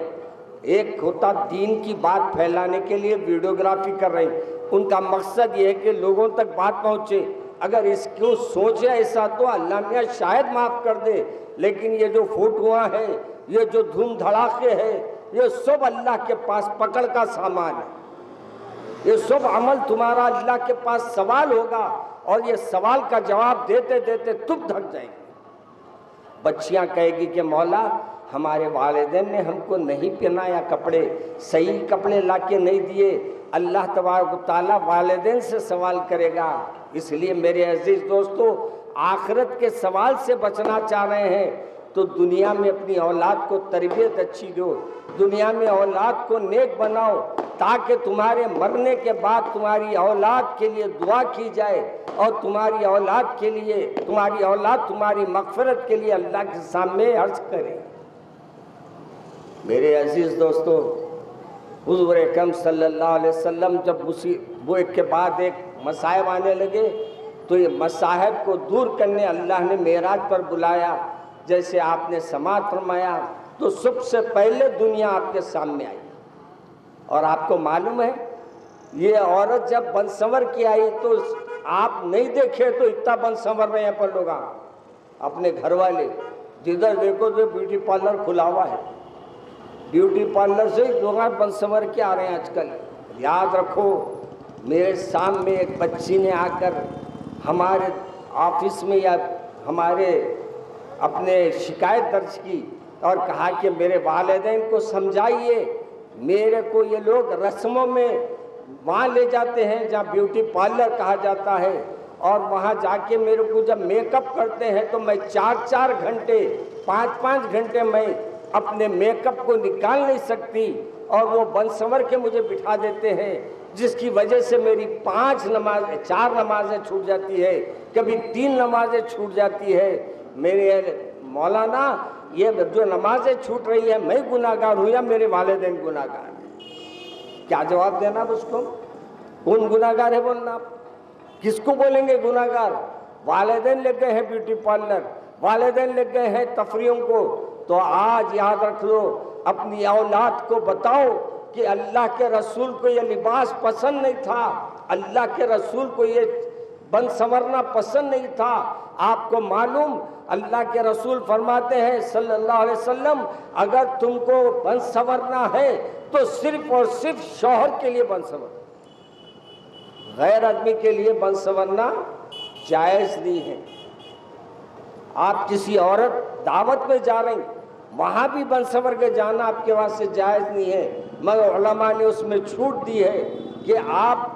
ایک ہوتا دین کی بات پھیلانے کے لیے ویڈیوگرافی کر رہے ہیں، ان کا مقصد یہ ہے کہ لوگوں تک بات پہنچے. اگر اس کو سوچے ایسا تو اللہ میاں شاید معاف کر دے، لیکن یہ جو فوٹواں ہیں، یہ جو دھوم دھڑاکے ہیں، یہ سب اللہ کے پاس پکڑ کا سامان ہے. یہ سب عمل تمہارا اللہ کے پاس سوال ہوگا، اور یہ سوال کا جواب دیتے دیتے تم تھک جائیں گے. بچیاں کہے گی کہ مولا ہمارے والدین نے ہم کو نہیں پہنایا کپڑے، صحیح کپڑے لا کے نہیں دیے. اللہ تبارک و تعالیٰ والدین سے سوال کرے گا. اس لیے میرے عزیز دوستو، آخرت کے سوال سے بچنا چاہ رہے ہیں تو دنیا میں اپنی اولاد کو تربیت اچھی دو، دنیا میں اولاد کو نیک بناؤ، تاکہ تمہارے مرنے کے بعد تمہاری اولاد کے لیے دعا کی جائے، اور تمہاری اولاد تمہاری مغفرت کے لیے اللہ کے سامنے عرض کرے. میرے عزیز دوستو، حضور اکرم صلی اللہ علیہ وسلم جب وہ ایک کے بعد ایک مصائب آنے لگے تو یہ مصائب کو دور کرنے اللہ نے معراج پر بلایا. جیسے آپ نے سماعت فرمایا تو سب سے پہلے دنیا آپ کے سامنے آئی. اور آپ کو معلوم ہے یہ عورت جب بن سنور کی آئی تو آپ نہیں دیکھے تو اتنا بن سنور رہے ہیں پر لوگ اپنے گھر والے، جدھر دیکھو تو بیوٹی پارلر کھلا ہوا ہے. بیوٹی پارلر سے لوگ بن سنور کے آ رہے ہیں آج کل. یاد رکھو میرے سامنے ایک بچی نے آ کر ہمارے آفس میں یا ہمارے اپنے شکایت درج کی اور کہا کہ میرے والدین کو سمجھائیے، میرے کو یہ لوگ رسموں میں وہاں لے جاتے ہیں جہاں بیوٹی پارلر کہا جاتا ہے، اور وہاں جا کے میرے کو جب میک اپ کرتے ہیں تو میں 4 گھنٹے 5 گھنٹے میں اپنے میک اپ کو نکال نہیں سکتی، اور وہ بن سنور کے مجھے بٹھا دیتے ہیں، جس کی وجہ سے میری 4 نمازیں چھوٹ جاتی ہے، کبھی 3 نمازیں چھوٹ جاتی ہے۔ میرے مولانا، یہ جو نمازیں چھوٹ رہی ہے میں گناہگار ہوں یا میرے والدین گناہگار ہیں؟ کیا جواب دینا اب اس کو؟ کون گناہگار ہے بولنا آپ؟ کس کو بولیں گے گناہگار؟ والدین لگ گئے ہیں بیوٹی پارلر، والدین لگ گئے ہیں تفریحوں کو۔ تو آج یاد رکھ لو، اپنی اولاد کو بتاؤ کہ اللہ کے رسول کو یہ لباس پسند نہیں تھا، اللہ کے رسول کو یہ بن سنورنا پسند نہیں تھا۔ آپ کو معلوم، اللہ کے رسول فرماتے ہیں صلی اللہ علیہ وسلم، اگر تم کو بن سنورنا ہے تو صرف اور صرف شوہر کے لیے بن سنورنا، غیر آدمی کے لیے بن سنورنا جائز نہیں ہے۔ آپ کسی عورت دعوت میں جا رہی، وہاں بھی بن سنور کے جانا آپ کے واسطے جائز نہیں ہے، مگر علماء نے اس میں چھوٹ دی ہے کہ آپ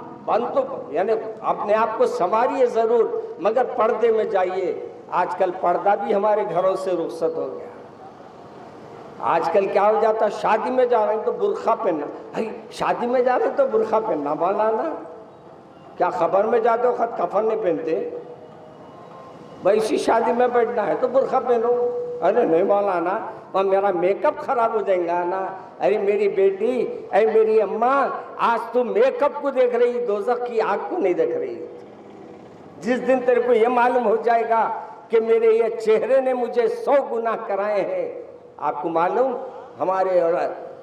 یعنی اپنے آپ کو سنواریے ضرور، مگر پردے میں جائیے۔ آج کل پردہ بھی ہمارے گھروں سے رخصت ہو گیا۔ آج کل کیا ہو جاتا، شادی میں جا رہے ہیں تو برقع پہننا، بھائی شادی میں جا رہے ہیں تو برقع پہننا، مولانا کیا خبر میں جاتے ہو خط کفن نہیں پہنتے؟ بھائی اسی شادی میں بیٹھنا ہے تو برقع پہنو۔ ارے نہیں مولانا، اور میرا میک اپ خراب ہو جائے گا نا۔ ارے میری بیٹی، اے میری اماں، آج تو میک اپ کو دیکھ رہی، دوزخ کی آگ کو نہیں دیکھ رہی۔ جس دن تیرے کو یہ معلوم ہو جائے گا کہ میرے یہ چہرے نے مجھے 100 گناہ کرائے ہیں۔ آپ کو معلوم، ہمارے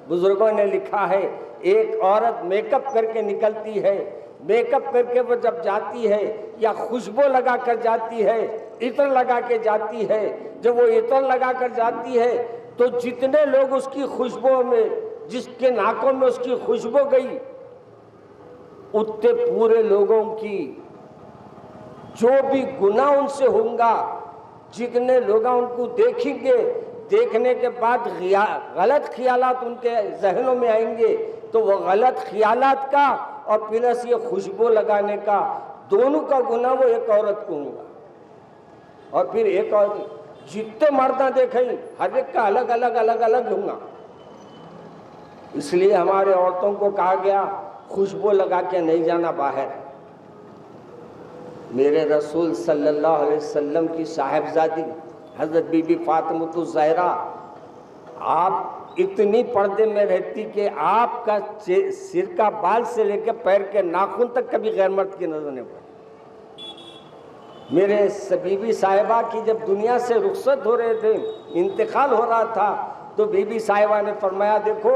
بزرگوں نے لکھا ہے، ایک عورت میک اپ کر کے نکلتی ہے، میک اپ کر کے وہ جب جاتی ہے یا خوشبو لگا کر جاتی ہے، عطر لگا کے جاتی ہے، جب وہ عطر لگا کر جاتی ہے تو جتنے لوگ اس کی خوشبو میں، جس کے ناکوں میں اس کی خوشبو گئی، اتنے پورے لوگوں کی جو بھی گناہ ان سے ہوں گا، جتنے لوگ ان کو دیکھیں گے، دیکھنے کے بعد غلط خیالات ان کے ذہنوں میں آئیں گے، تو وہ غلط خیالات کا اور پلس یہ خوشبو لگانے کا، دونوں کا گناہ وہ ایک عورت کو ہوں گا۔ اور پھر ایک اور جتنے مردہ دیکھیں، ہر ایک کا الگ الگ ہوں گا۔ اس لیے ہمارے عورتوں کو کہا گیا خوشبو لگا کے نہیں جانا باہر۔ میرے رسول صلی اللہ علیہ وسلم کی صاحبزادی حضرت بی بی فاطمہ الزہرا، آپ اتنی پردے میں رہتی کہ آپ کا سر کا بال سے لے کے پیر کے ناخن تک کبھی غیر مرد کی نظر نہیں پڑی۔ میرے بی بی صاحبہ کی جب دنیا سے رخصت ہو رہے تھے، انتقال ہو رہا تھا، تو بی بی صاحبہ نے فرمایا، دیکھو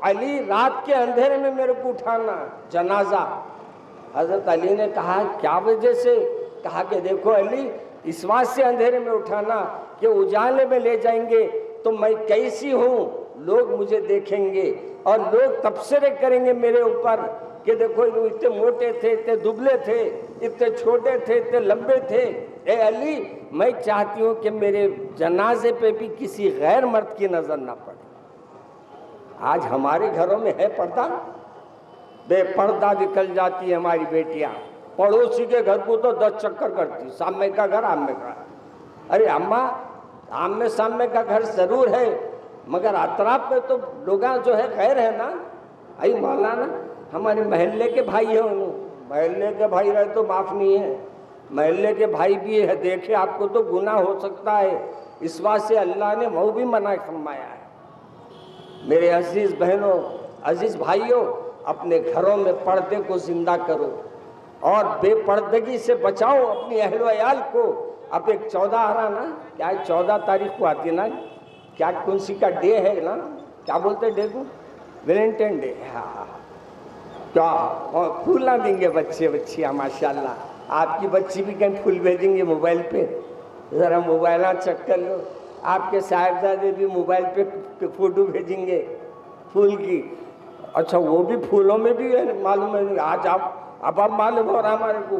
علی، رات کے اندھیرے میں میرے کو اٹھانا جنازہ۔ حضرت علی نے کہا کیا وجہ سے؟ کہا کہ دیکھو علی، اس واسطے اندھیرے میں اٹھانا کہ اجالے میں لے جائیں گے تو میں کیسی ہوں، لوگ مجھے دیکھیں گے اور لوگ تبصرے کریں گے میرے اوپر کہ دیکھو اتنے موٹے تھے، اتنے دبلے تھے، اتنے چھوٹے تھے، اتنے لمبے تھے۔ اے علی، میں چاہتی ہوں کہ میرے جنازے پہ بھی کسی غیر مرد کی نظر نہ پڑے۔ آج ہمارے گھروں میں ہے پردہ؟ بے پردہ نکل جاتی ہے ہماری بیٹیاں، پڑوسی کے گھر کو تو 10 چکر کرتی، سامنے کا گھر آمنے کا۔ ارے اماں، آمنے سامنے کا گھر ضرور ہے، مگر اطراف میں تو لوگ جو ہے غیر ہے نا۔ ای مولانا، ہمارے محلے کے بھائی ہیں، انہوں محلے کے بھائی رہے تو معاف نہیں ہے، محلے کے بھائی بھی ہے، دیکھے آپ کو تو گناہ ہو سکتا ہے، اس واسطے اللہ نے وہ بھی منع فرمایا ہے۔ میرے عزیز بہنوں، عزیز بھائیوں، اپنے گھروں میں پردے کو زندہ کرو اور بے پردگی سے بچاؤ اپنی اہل و عیال کو۔ اب ایک 14 آ رہا نا، کیا 14 تاریخ کو آتی ہے نا، کیا کون سی کا ڈے ہے نا، کیا بولتے ڈے کو؟ Valentine day. ہاں، کیا پھول نہ دیں گے بچیاں؟ ماشاءاللہ، آپ کی بچی بھی کہیں پھول بھیجیں گے موبائل پہ؟ ذرا موبائل چیک کر لو، آپ کے صاحبزادے بھی موبائل پہ فوٹو بھیجیں گے پھول کی۔ اچھا، وہ بھی پھولوں میں بھی ہے، معلوم ہے؟ آج اب معلوم ہو رہا ہمارے کو،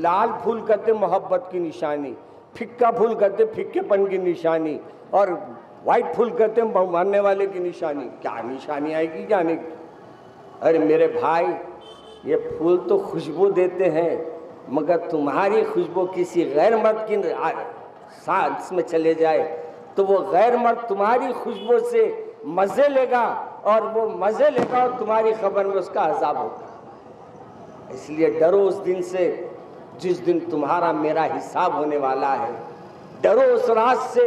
لال پھول کہتے محبت کی نشانی، پھکا پھول کہتے پھکے پن کی نشانی، اور وائٹ پھول کہتے ہیں ماننے والے کی نشانی. کیا نشانی آئے گی جانے کی؟ ارے میرے بھائی یہ پھول تو خوشبو دیتے ہیں مگر تمہاری خوشبو کسی غیر مرد کی سانس میں چلے جائے تو وہ غیر مرد تمہاری خوشبو سے مزے لے گا اور وہ مزے لے گا اور تمہاری خبر میں اس کا عذاب ہوگا. اس لیے ڈرو اس دن سے جس دن تمہارا میرا حساب ہونے والا ہے. ڈرو اس رات سے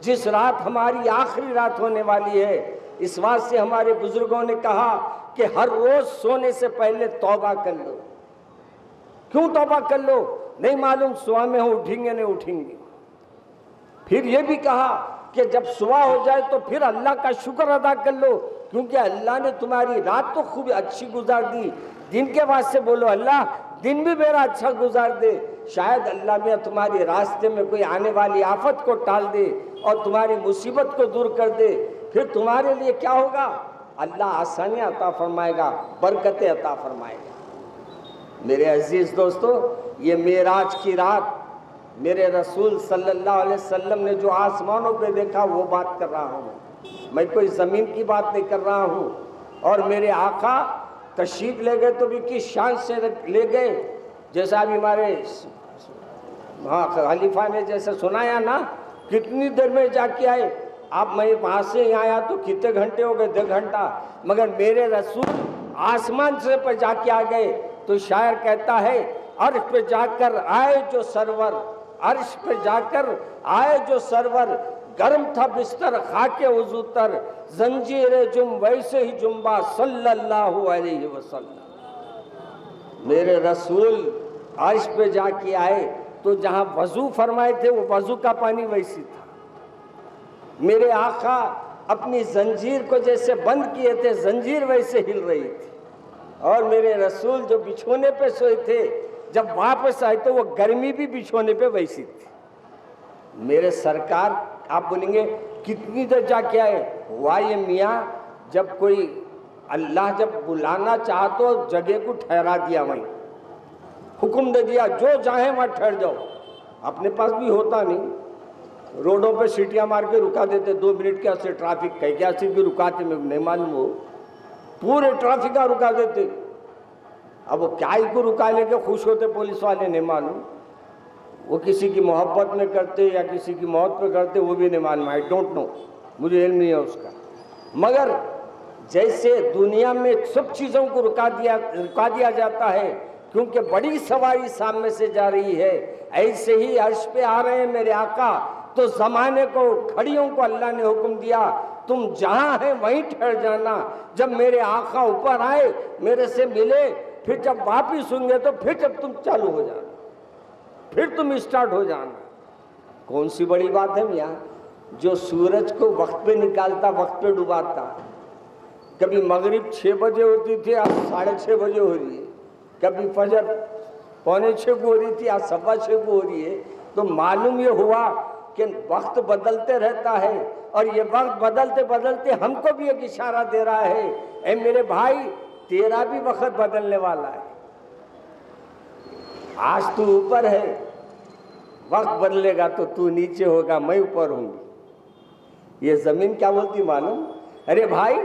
جس رات ہماری آخری رات ہونے والی ہے. اس بات سے ہمارے بزرگوں نے کہا کہ ہر روز سونے سے پہلے توبہ کر لو. کیوں توبہ کر لو؟ نہیں معلوم صبح میں ہم اٹھیں گے نہیں اٹھیں گے. پھر یہ بھی کہا کہ جب صبح ہو جائے تو پھر اللہ کا شکر ادا کر لو کیونکہ اللہ نے تمہاری رات تو خوب اچھی گزار دی. دن کے بعد سے بولو اللہ دن بھی میرا اچھا گزار دے. شاید اللہ میاں تمہاری راستے میں کوئی آنے والی آفت کو ٹال دے اور تمہاری مصیبت کو دور کر دے. پھر تمہارے لیے کیا ہوگا؟ اللہ آسانیاں عطا فرمائے گا، برکتیں عطا فرمائے گا. میرے عزیز دوستو، یہ معراج کی رات میرے رسول صلی اللہ علیہ وسلم نے جو آسمانوں پہ دیکھا وہ بات کر رہا ہوں میں، کوئی زمین کی بات نہیں کر رہا ہوں. اور میرے آقا تشریف لے گئے تو بھی کس شان سے لے گئے، جیسا ابھی ہمارے خلیفہ نے جیسے سنایا نا، کتنی دیر میں جا کے آئے. آپ میں وہاں سے یہاں آیا تو کتنے گھنٹے ہو گئے؟ 2 گھنٹہ. مگر میرے رسول آسمان سے پہ جا کے آ گئے. تو شاعر کہتا ہے عرش پہ جا کر آئے جو سرور، عرش پہ جا کر آئے جو سرور، گرم تھا بستر خاک وضو تر، زنجیر جم ویسے ہی جنبا صلی اللہ علیہ وسلم. میرے رسول عرش پہ جا کے آئے تو جہاں وضو فرمائے تھے وہ وضو کا پانی ویسی تھا. میرے آقا اپنی زنجیر کو جیسے بند کیے تھے زنجیر ویسے ہل رہی تھی. اور میرے رسول جو بچھونے پہ سوئے تھے جب واپس آئے تو وہ گرمی بھی بچھونے پہ ویسی تھی. میرے سرکار آپ بولیں گے کتنی دیر جا کے آئے؟ ہوا یہ میاں جب کوئی اللہ جب بلانا چاہا تو جگہ کو ٹھہرا دیا، وہیں حکم دے دیا جو چاہیں وہاں ٹھہر جاؤ. اپنے پاس بھی ہوتا نہیں، روڈوں پہ سیٹیاں مار کے رکا دیتے 2 منٹ کے سے ٹرافک کہیں کیا سے بھی رکاتے میں نہیں معلوم ہو، پورے ٹرافک کا رکا دیتے. اب وہ کیا ہی کو رکا لے کے خوش ہوتے پولیس والے نہیں معلوم، وہ کسی کی محبت میں کرتے یا کسی کی موت پہ کرتے وہ بھی نہیں معلوم. آئی ڈونٹ نو، مجھے علم نہیں ہے اس کا. مگر جیسے دنیا میں سب چیزوں کو رکا دیا جاتا ہے کیونکہ بڑی سواری سامنے سے جا رہی ہے، ایسے ہی عرش پہ آ رہے ہیں میرے آقا. تو زمانے کو کھڑیوں کو اللہ نے حکم دیا تم جہاں ہیں وہیں ٹھہر جانا. جب میرے آقا اوپر آئے میرے سے ملے، پھر جب واپس ہوں گے تو پھر جب تم چالو ہو جانا، پھر تم اسٹارٹ ہو جانا. کون سی بڑی بات ہے میاں؟ جو سورج کو وقت پہ نکالتا وقت پہ ڈباتا. کبھی مغرب 6 بجے ہوتی تھی آج 6:30 بجے ہو رہی ہے، کبھی فجر 5:45 کو ہو رہی تھی آج 6:15 کو ہو رہی ہے. تو معلوم یہ ہوا کہ وقت بدلتے رہتا ہے اور یہ وقت بدلتے بدلتے ہم کو بھی ایک اشارہ دے رہا ہے، اے میرے بھائی تیرا بھی وقت بدلنے والا ہے. آج تو اوپر ہے، وقت بدلے گا تو تو نیچے ہوگا، میں اوپر ہوں گی. یہ زمین کیا بولتی معلوم؟ ارے بھائی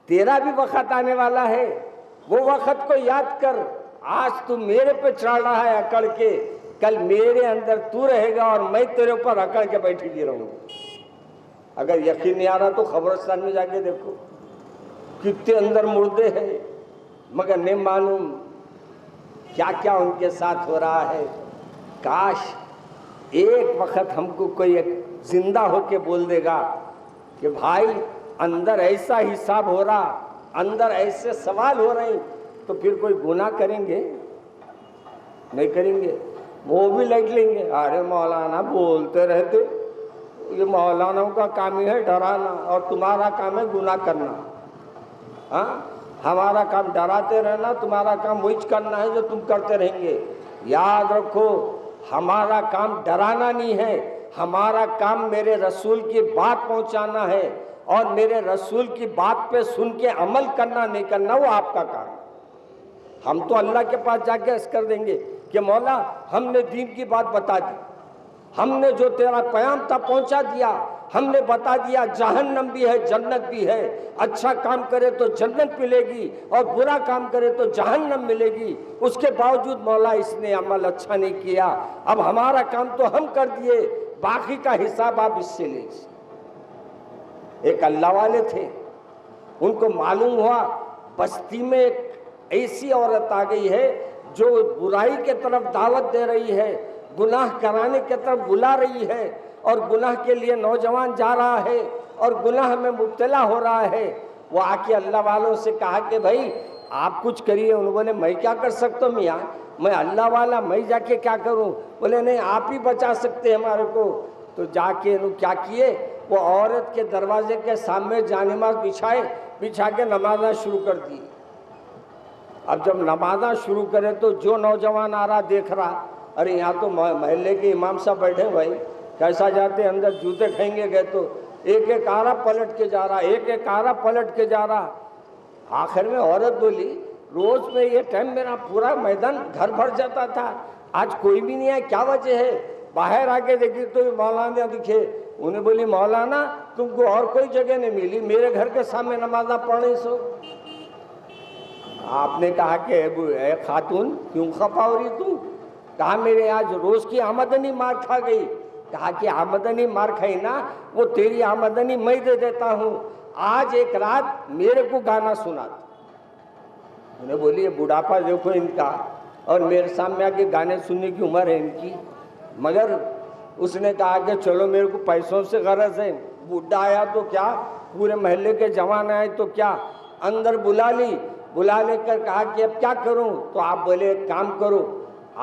تیرا بھی وقت آنے والا ہے، وہ وقت کو یاد کر. آج تو میرے پہ چڑھ رہا ہے اکڑ کے، کل میرے اندر تو رہے گا اور میں تیرے اوپر اکڑ کے بیٹھی بھی رہوں گا. اگر یقین نہیں آ رہا تو قبرستان میں جا کے دیکھو کتنے اندر مردے ہیں مگر نہیں معلوم کیا کیا ان کے ساتھ ہو رہا ہے. کاش ایک وقت ہم کو کوئی ایک زندہ ہو کے بول دے گا کہ بھائی اندر ایسا حساب ہو رہا، اندر ایسے سوال ہو رہے ہیں، تو پھر کوئی گناہ کریں گے؟ نہیں کریں گے. وہ بھی لٹ لیں گے، ارے مولانا بولتے رہتے، یہ مولانوں کا کام ہی ہے ڈرانا اور تمہارا کام ہے گناہ کرنا. ہاں ہمارا کام ڈراتے رہنا، تمہارا کام وہی کرنا ہے جو تم کرتے رہیں گے. یاد رکھو ہمارا کام ڈرانا نہیں ہے، ہمارا کام میرے رسول کی بات پہنچانا ہے اور میرے رسول کی بات پہ سن کے عمل کرنا نہیں کرنا وہ آپ کا کام ہے. ہم تو اللہ کے پاس جا کے عرض کر دیں گے کہ مولا ہم نے دین کی بات بتا دی، ہم نے جو تیرا پیام تھا پہنچا دیا، ہم نے بتا دیا جہنم بھی ہے جنت بھی ہے، اچھا کام کرے تو جنت ملے گی اور برا کام کرے تو جہنم ملے گی۔ اس کے باوجود مولا اس نے عمل اچھا نہیں کیا، اب ہمارا کام تو ہم کر دیے، باقی کا حساب آپ اس سے لے۔ ایک اللہ والے تھے، ان کو معلوم ہوا بستی میں ایک ایسی عورت آ گئی ہے جو برائی کے طرف دعوت دے رہی ہے، گناہ کرانے کے طرف بلا رہی ہے، اور گناہ کے لیے نوجوان جا رہا ہے اور گناہ میں مبتلا ہو رہا ہے۔ وہ آ کے اللہ والوں سے کہا کہ بھائی آپ کچھ کریے۔ انہوں نے بولے میں کیا کر سکتا ہوں میاں، میں اللہ والا، میں جا کے کیا کروں؟ بولے نہیں آپ ہی بچا سکتے ہمارے کو۔ تو جا کے انہوں کیا کیے، وہ عورت کے دروازے کے سامنے جانماز بچھا کے نمازاں شروع کر دی۔ اب جب نمازاں شروع کرے تو جو نوجوان آ رہا دیکھ رہا، ارے یہاں تو محلے کے امام صاحب بیٹھے، بھائی کیسا جاتے اندر جوتے کھائیں گے گئے تو ایک ایک آرہ پلٹ کے جا رہا، ایک ایک آرہ پلٹ کے جا رہا۔ آخر میں عورت بولی روز میں یہ ٹائم میرا پورا میدان گھر بھر جاتا تھا، آج کوئی بھی نہیں ہے، کیا وجہ ہے؟ باہر آ کے دیکھی تو مولانا دکھے۔ انہیں بولی مولانا تم کو اور کوئی جگہ نہیں ملی، میرے گھر کے سامنے نمازہ پڑھنے سو۔ آپ نے کہا کہ اے خاتون کیوں خفا ہو رہی تم؟ کہا میرے آج روز کی آمدنی مار کھا گئی۔ کہا کہ آمدنی مار کھائی نا، وہ تیری آمدنی میں دے دیتا ہوں، آج ایک رات میرے کو گانا سنا۔ انہیں بولی یہ بڑھاپا دیکھو ان کا، اور میرے سامنے آ کے گانے سننے کی عمر ہے ان کی۔ مگر اس نے کہا کہ چلو میرے کو پیسوں سے غرض ہے، بوڑھا آیا تو کیا، پورے محلے کے جوان آئے تو کیا، اندر بلا لے کر کہا کہ اب کیا کروں؟ تو آپ بولے ایک کام کرو،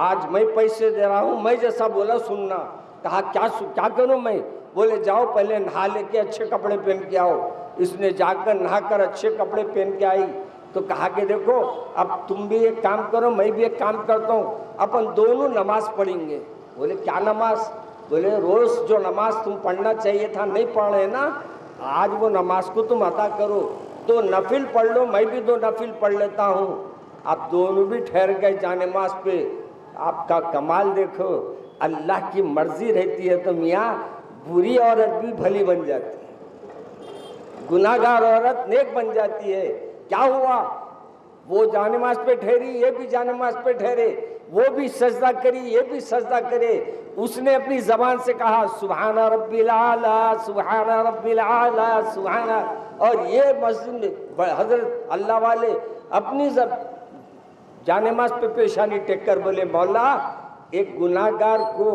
آج میں پیسے دے رہا ہوں، میں جیسا بولا سننا۔ کہا کیا کروں میں؟ بولے جاؤ پہلے نہا لے کے اچھے کپڑے پہن کے آؤ۔ اس نے جا کر نہا کر اچھے کپڑے پہن کے آئی تو کہا کہ دیکھو اب تم بھی ایک کام کرو میں بھی ایک کام کرتا ہوں، اپن دونوں نماز پڑھیں گے۔ بولے کیا نماز؟ بولے روز جو نماز تم پڑھنا چاہیے تھا نہیں پڑھ رہے نا، آج وہ نماز کو تم ادا کرو، دو نفل پڑھ لو، میں بھی دو نفل پڑھ لیتا ہوں۔ اب دونوں بھی ٹھہر گئے جانماز پہ۔ آپ کا کمال دیکھو، اللہ کی مرضی رہتی ہے تو میاں بری عورت بھی بھلی بن جاتی ہے، گناہ گار عورت نیک بن جاتی ہے۔ کیا ہوا؟ وہ جانماز پہ ٹھہری، یہ بھی جانماز پہ ٹھہرے، وہ بھی سجدہ کری، یہ بھی سجدہ کرے۔ اس نے اپنی زبان سے کہا سبحان ربی الاعلیٰ سبحان ربی الاعلیٰ سبحان، اور یہ مسجد میں حضرت اللہ والے اپنی جانماز پہ پیشانی ٹیک کر بولے مولا ایک گناہ گار کو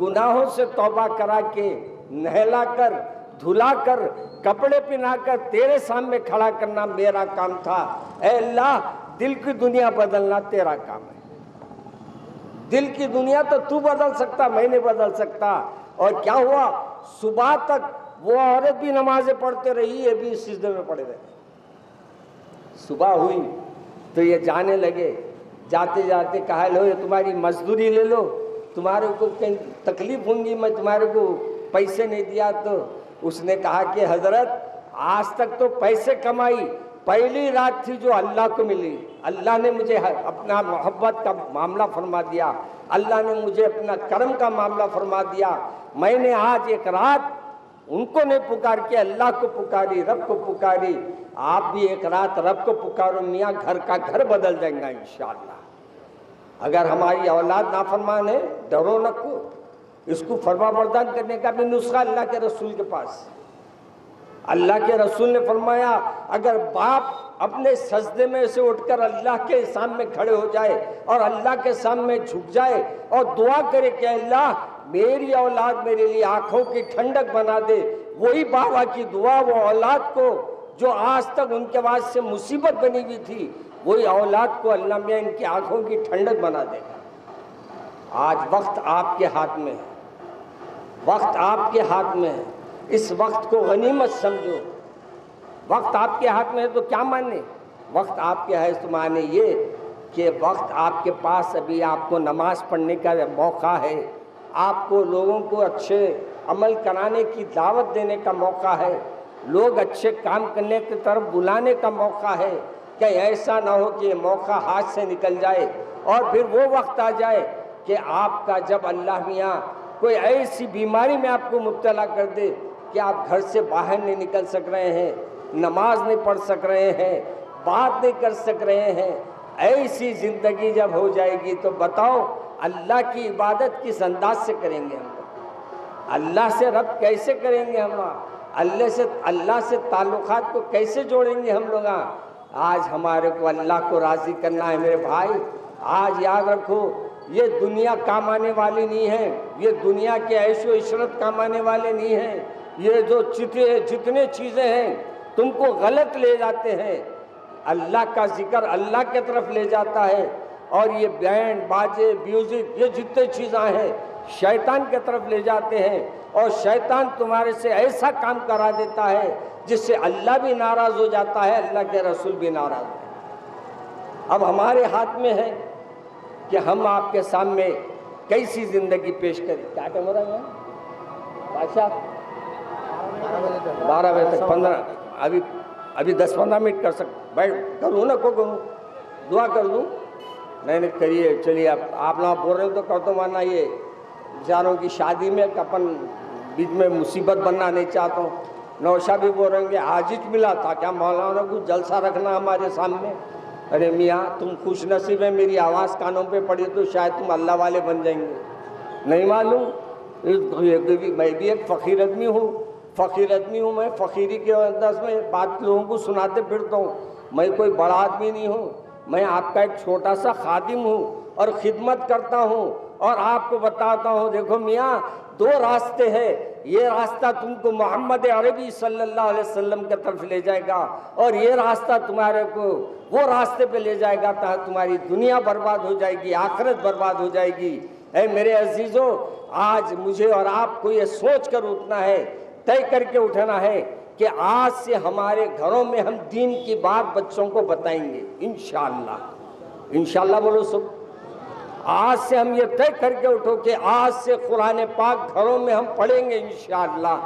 گناہوں سے توبہ کرا کے نہلا کر دھلا کر کپڑے پہنا کر تیرے سامنے کھڑا کرنا میرا کام تھا۔ اے اللہ دل کی دنیا بدلنا تیرا کام ہے، دل کی دنیا تو بدل سکتا، میں نہیں بدل سکتا۔ اور کیا ہوا؟ صبح تک وہ عورت بھی نمازیں پڑھتے رہی، یہ بھی سجدے میں پڑے رہے۔ صبح ہوئی تو یہ جانے لگے، جاتے جاتے کہا لو یہ تمہاری مزدوری لے لو، تمہارے کو کہیں تکلیف ہوں گی، میں تمہارے کو پیسے نہیں دیا تو۔ اس نے کہا کہ حضرت آج تک تو پیسے کمائی، پہلی رات تھی جو اللہ کو ملی، اللہ نے مجھے اپنا محبت کا معاملہ فرما دیا، اللہ نے مجھے اپنا کرم کا معاملہ فرما دیا۔ میں نے آج ایک رات ان کو نہیں پکار کے اللہ کو پکاری، رب کو پکاری۔ آپ بھی ایک رات رب کو پکارو، میاں گھر کا گھر بدل جائے گا انشاءاللہ۔ اگر ہماری اولاد نافرمان ہے ڈرو نہ کو، اس کو فرما بردار کرنے کا بھی نسخہ اللہ کے رسول کے پاس۔ اللہ کے رسول نے فرمایا اگر باپ اپنے سجدے میں سے اٹھ کر اللہ کے سامنے کھڑے ہو جائے اور اللہ کے سامنے جھک جائے اور دعا کرے کہ اللہ میری اولاد میرے لیے آنکھوں کی ٹھنڈک بنا دے، وہی بابا کی دعا وہ اولاد کو جو آج تک ان کے بعد سے مصیبت بنی ہوئی تھی، وہی اولاد کو اللہ میں ان کی آنکھوں کی ٹھنڈک بنا دے گا۔ آج وقت آپ کے ہاتھ میں ہے، وقت آپ کے ہاتھ میں ہے، اس وقت کو غنیمت سمجھو۔ وقت آپ کے ہاتھ میں ہے تو کیا مانے؟ وقت آپ کے ہے تو مانے یہ کہ وقت آپ کے پاس ابھی آپ کو نماز پڑھنے کا موقع ہے، آپ کو لوگوں کو اچھے عمل کرانے کی دعوت دینے کا موقع ہے، لوگ اچھے کام کرنے کی طرف بلانے کا موقع ہے۔ کہ ایسا نہ ہو کہ یہ موقع ہاتھ سے نکل جائے اور پھر وہ وقت آ جائے کہ آپ کا جب اللہ میاں کوئی ایسی بیماری میں آپ کو مبتلا کر دے کہ کہ آپ گھر سے باہر نہیں نکل سک رہے ہیں، نماز نہیں پڑھ سک رہے ہیں، بات نہیں کر سک رہے ہیں، ایسی زندگی جب ہو جائے گی تو بتاؤ اللہ کی عبادت کس انداز سے کریں گے ہم لوگ؟ اللہ سے ربط کیسے کریں گے ہم؟ اللہ سے تعلقات کو کیسے جوڑیں گے ہم لوگ؟ آج ہمارے کو اللہ کو راضی کرنا ہے میرے بھائی۔ آج یاد رکھو، یہ دنیا کام آنے والی نہیں ہے، یہ دنیا کے عیش و عشرت کام آنے والے نہیں ہیں۔ یہ جو جتنے چیزیں ہیں تم کو غلط لے جاتے ہیں، اللہ کا ذکر اللہ کے طرف لے جاتا ہے، اور یہ بینڈ باجے میوزک یہ جتنے چیزیں ہیں شیطان کے طرف لے جاتے ہیں، اور شیطان تمہارے سے ایسا کام کرا دیتا ہے جس سے اللہ بھی ناراض ہو جاتا ہے، اللہ کے رسول بھی ناراض ہے۔ اب ہمارے ہاتھ میں ہے کہ ہم آپ کے سامنے کیسی زندگی پیش کریں۔ کیا ٹائم ہو رہا ہے بادشاہ؟ 12 بجے تک 15 ابھی 10-15 منٹ کر بیٹھ کروں نا کو کروں دعا کر دوں؟ نہیں کریے، چلیے آپ لوگ بول رہے ہو تو کر دو، ورنہ یہ بیچاروں کی شادی میں اپن بیچ میں مصیبت بننا نہیں چاہتا ہوں۔ نوشا بھی بول رہے ہیں کہ آج ہی ملا تھا کیا مولانا کو جلسہ رکھنا ہمارے سامنے؟ ارے میاں تم خوش نصیب ہیں، میری آواز کانوں پہ پڑی تو شاید تم اللہ والے بن جائیں گے، نہیں معلوم۔ میں بھی ایک فقیر آدمی ہوں، میں فقیری کے انداز میں بات لوگوں کو سناتے پھرتا ہوں۔ میں کوئی بڑا آدمی نہیں ہوں، میں آپ کا ایک چھوٹا سا خادم ہوں اور خدمت کرتا ہوں، اور آپ کو بتاتا ہوں دیکھو میاں، 2 راستے ہیں، یہ راستہ تم کو محمد عربی صلی اللہ علیہ وسلم کی طرف لے جائے گا، اور یہ راستہ تمہارے کو وہ راستے پہ لے جائے گا تاکہ تمہاری دنیا برباد ہو جائے گی، آخرت برباد ہو جائے گی۔ اے میرے عزیزو، آج مجھے اور آپ کو یہ سوچ کر اٹھنا ہے، طے کر کے اٹھنا ہے کہ آج سے ہمارے گھروں میں ہم دین کی بات بچوں کو بتائیں گے انشاءاللہ۔ انشاءاللہ بولو سب۔ آج سے ہم یہ طے کر کے اٹھو کہ آج سے قرآن پاک گھروں میں ہم پڑھیں گے انشاءاللہ۔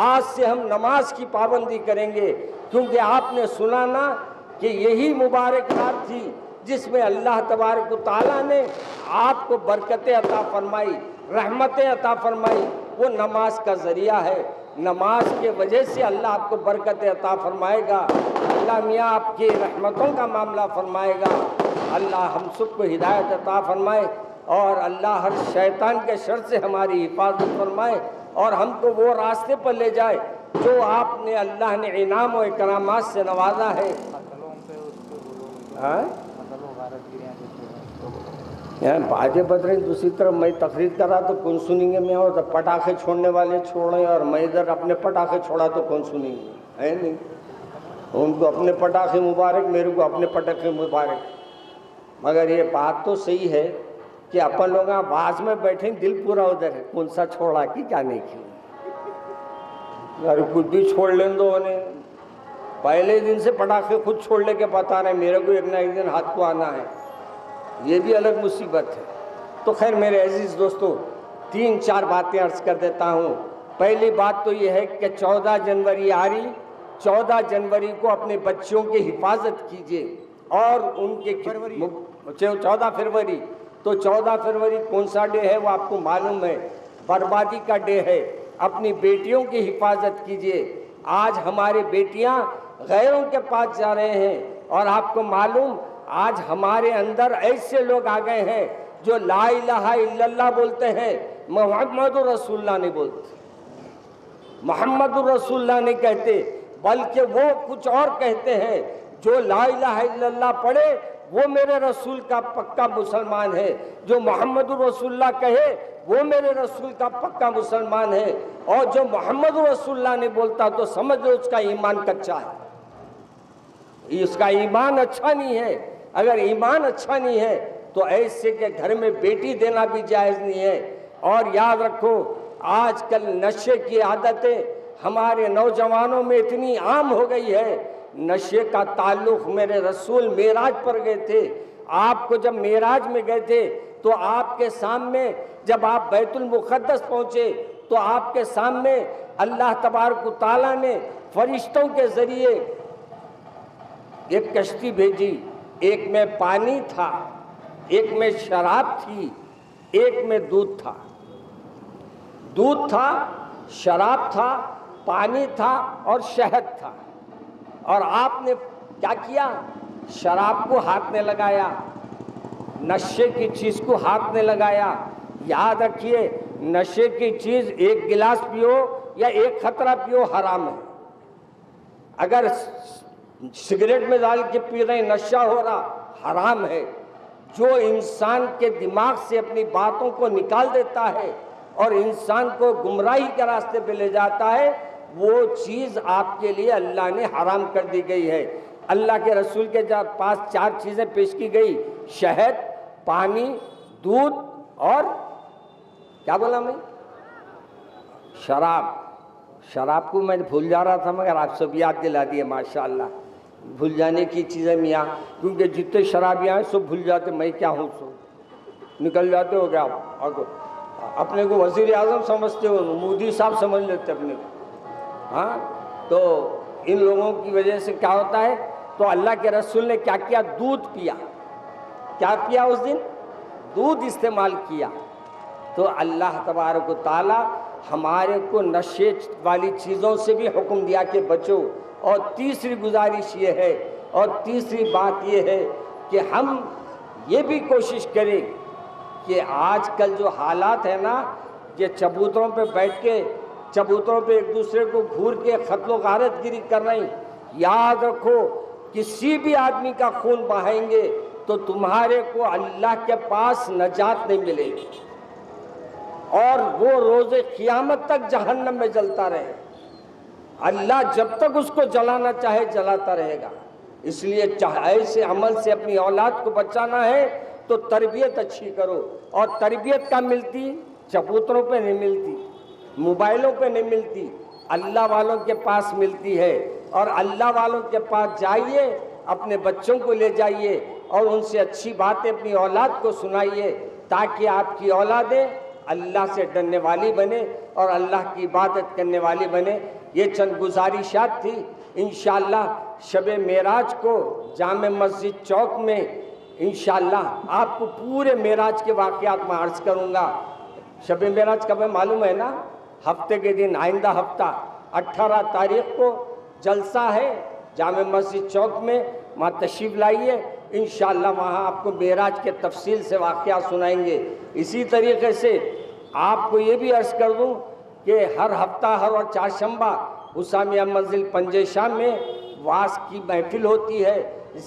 آج سے ہم نماز کی پابندی کریں گے، کیونکہ آپ نے سنا نا کہ یہی مبارک رات تھی جس میں اللہ تبارک و تعالیٰ نے آپ کو برکتیں عطا فرمائی، رحمتیں عطا فرمائی۔ وہ نماز کا ذریعہ ہے، نماز کے وجہ سے اللہ آپ کو برکتیں عطا فرمائے گا، اللہ میاں آپ کی رحمتوں کا معاملہ فرمائے گا۔ اللہ ہم سب کو ہدایت عطا فرمائے، اور اللہ ہر شیطان کے شر سے ہماری حفاظت فرمائے، اور ہم کو وہ راستے پر لے جائے جو آپ نے اللہ نے انعام و اکرامات سے نوازا ہے۔ باجے بدرے دوسری طرف میں تقریر کر رہا تو کون سنیں گے؟ میں اور پٹاخے چھوڑنے والے چھوڑیں، اور میں ادھر اپنے پٹاخے چھوڑا تو کون سنیں گے؟ ہے نہیں، ان کو اپنے پٹاخے مبارک، میرے کو اپنے پٹاخے مبارک۔ مگر یہ بات تو صحیح ہے کہ اپن لوگ باز میں بیٹھیں، دل پورا ادھر ہے، کون سا چھوڑا کی کیا نہیں کی، کچھ بھی چھوڑ لیں دو انہیں۔ پہلے دن سے پٹاخے خود چھوڑ لے کے بتا رہے ہیں، میرے کو ایک نہ ایک دن ہاتھ کو آنا ہے، یہ بھی الگ مصیبت ہے۔ تو خیر میرے عزیز دوستو، 3-4 باتیں عرض کر دیتا ہوں۔ پہلی بات تو یہ ہے کہ 14 جنوری آ رہی، 14 جنوری کو اپنے بچوں کی حفاظت کیجیے، اور ان کے 14 فروری، تو 14 فروری کون سا ڈے ہے وہ آپ کو معلوم ہے، بربادی کا ڈے ہے۔ اپنی بیٹیوں کی حفاظت کیجیے۔ آج ہماری بیٹیاں غیروں کے پاس جا رہے ہیں، اور آپ کو معلوم آج ہمارے اندر ایسے لوگ آ گئے ہیں جو لا الہ الا اللہ بولتے ہیں، محمد رسول اللہ نہیں بولتے، محمد رسول اللہ نہیں کہتے، بلکہ وہ کچھ اور کہتے ہیں۔ جو لا الہ الا اللہ پڑھے وہ میرے رسول کا پکا مسلمان ہے، جو محمد رسول اللہ کہے وہ میرے رسول کا پکا مسلمان ہے، اور جو محمد رسول اللہ نہیں بولتا تو سمجھ لو اس کا ایمان کچا ہے، اس کا ایمان اچھا نہیں ہے۔ اگر ایمان اچھا نہیں ہے تو ایسے کے گھر میں بیٹی دینا بھی جائز نہیں ہے۔ اور یاد رکھو، آج کل نشے کی عادتیں ہمارے نوجوانوں میں اتنی عام ہو گئی ہے۔ نشے کا تعلق میرے رسول معراج پر گئے تھے، آپ کو جب معراج میں گئے تھے تو آپ کے سامنے جب آپ بیت المقدس پہنچے تو آپ کے سامنے اللہ تبارک و تعالیٰ نے فرشتوں کے ذریعے ایک کشتی بھیجی، ایک میں پانی تھا، ایک میں شراب تھی، ایک میں دودھ تھا، شراب تھا، پانی تھا اور شہد تھا، اور آپ نے کیا کیا؟ شراب کو ہاتھ میں لگایا، نشے کی چیز کو ہاتھ میں لگایا۔ یاد رکھیے، نشے کی چیز ایک گلاس پیو یا ایک خطرہ پیو حرام ہے۔ اگر سگریٹ میں ڈال کے پی رہے نشہ ہو رہا، حرام ہے۔ جو انسان کے دماغ سے اپنی باتوں کو نکال دیتا ہے اور انسان کو گمراہی کے راستے پہ لے جاتا ہے، وہ چیز آپ کے لیے اللہ نے حرام کر دی گئی ہے۔ اللہ کے رسول کے پاس 4 چیزیں پیش کی گئی: شہد، پانی، دودھ اور کیا بولا میں؟ شراب۔ شراب کو میں بھول جا رہا تھا مگر آپ سب یاد دلا دیے، ماشاءاللہ۔ بھول جانے کی چیزیں میاں، کیونکہ جتنے شرابیاں ہیں سب بھول جاتے، میں کیا ہوں، سو نکل جاتے ہو گیا۔ اپنے کو وزیر اعظم سمجھتے ہو، مودی صاحب سمجھ لیتے اپنے کو، ہاں۔ تو ان لوگوں کی وجہ سے کیا ہوتا ہے؟ تو اللہ کے رسول نے کیا کیا؟ دودھ پیا۔ کیا پیا اس دن؟ دودھ استعمال کیا۔ تو اللہ تبارک و تعالی ہمارے کو نشے والی چیزوں سے بھی حکم دیا کہ بچو۔ اور تیسری گزارش یہ ہے، اور تیسری بات یہ ہے کہ ہم یہ بھی کوشش کریں کہ آج کل جو حالات ہیں نا، یہ چبوتروں پہ بیٹھ کے، چبوتروں پہ ایک دوسرے کو گھور کے قتل و غارت گیری کر رہے ہیں۔ یاد رکھو، کسی بھی آدمی کا خون بہائیں گے تو تمہارے کو اللہ کے پاس نجات نہیں ملے گی، اور وہ روز قیامت تک جہنم میں جلتا رہے۔ اللہ جب تک اس کو جلانا چاہے جلاتا رہے گا۔ اس لیے ایسے عمل سے اپنی اولاد کو بچانا ہے تو تربیت اچھی کرو، اور تربیت کا ملتی چبوتروں پہ نہیں ملتی، موبائلوں پہ نہیں ملتی، اللہ والوں کے پاس ملتی ہے۔ اور اللہ والوں کے پاس جائیے، اپنے بچوں کو لے جائیے اور ان سے اچھی باتیں اپنی اولاد کو سنائیے، تاکہ آپ کی اولادیں اللہ سے ڈرنے والی بنے اور اللہ کی عبادت کرنے والی بنے۔ یہ چند گزارشات تھی۔ انشاءاللہ شب معراج کو جامع مسجد چوک میں انشاءاللہ آپ کو پورے معراج کے واقعات میں عرض کروں گا۔ شب معراج کب ہے معلوم ہے نا؟ ہفتے کے دن، آئندہ ہفتہ 18 تاریخ کو جلسہ ہے جامع مسجد چوک میں، وہاں تشریف لائیے۔ انشاءاللہ وہاں آپ کو معراج کے تفصیل سے واقعات سنائیں گے۔ اسی طریقے سے آپ کو یہ بھی عرض کر دوں کہ ہر ہفتہ، ہر اور چہارشنبہ اسامیہ منزل پنجے شام میں واعظ کی محفل ہوتی ہے،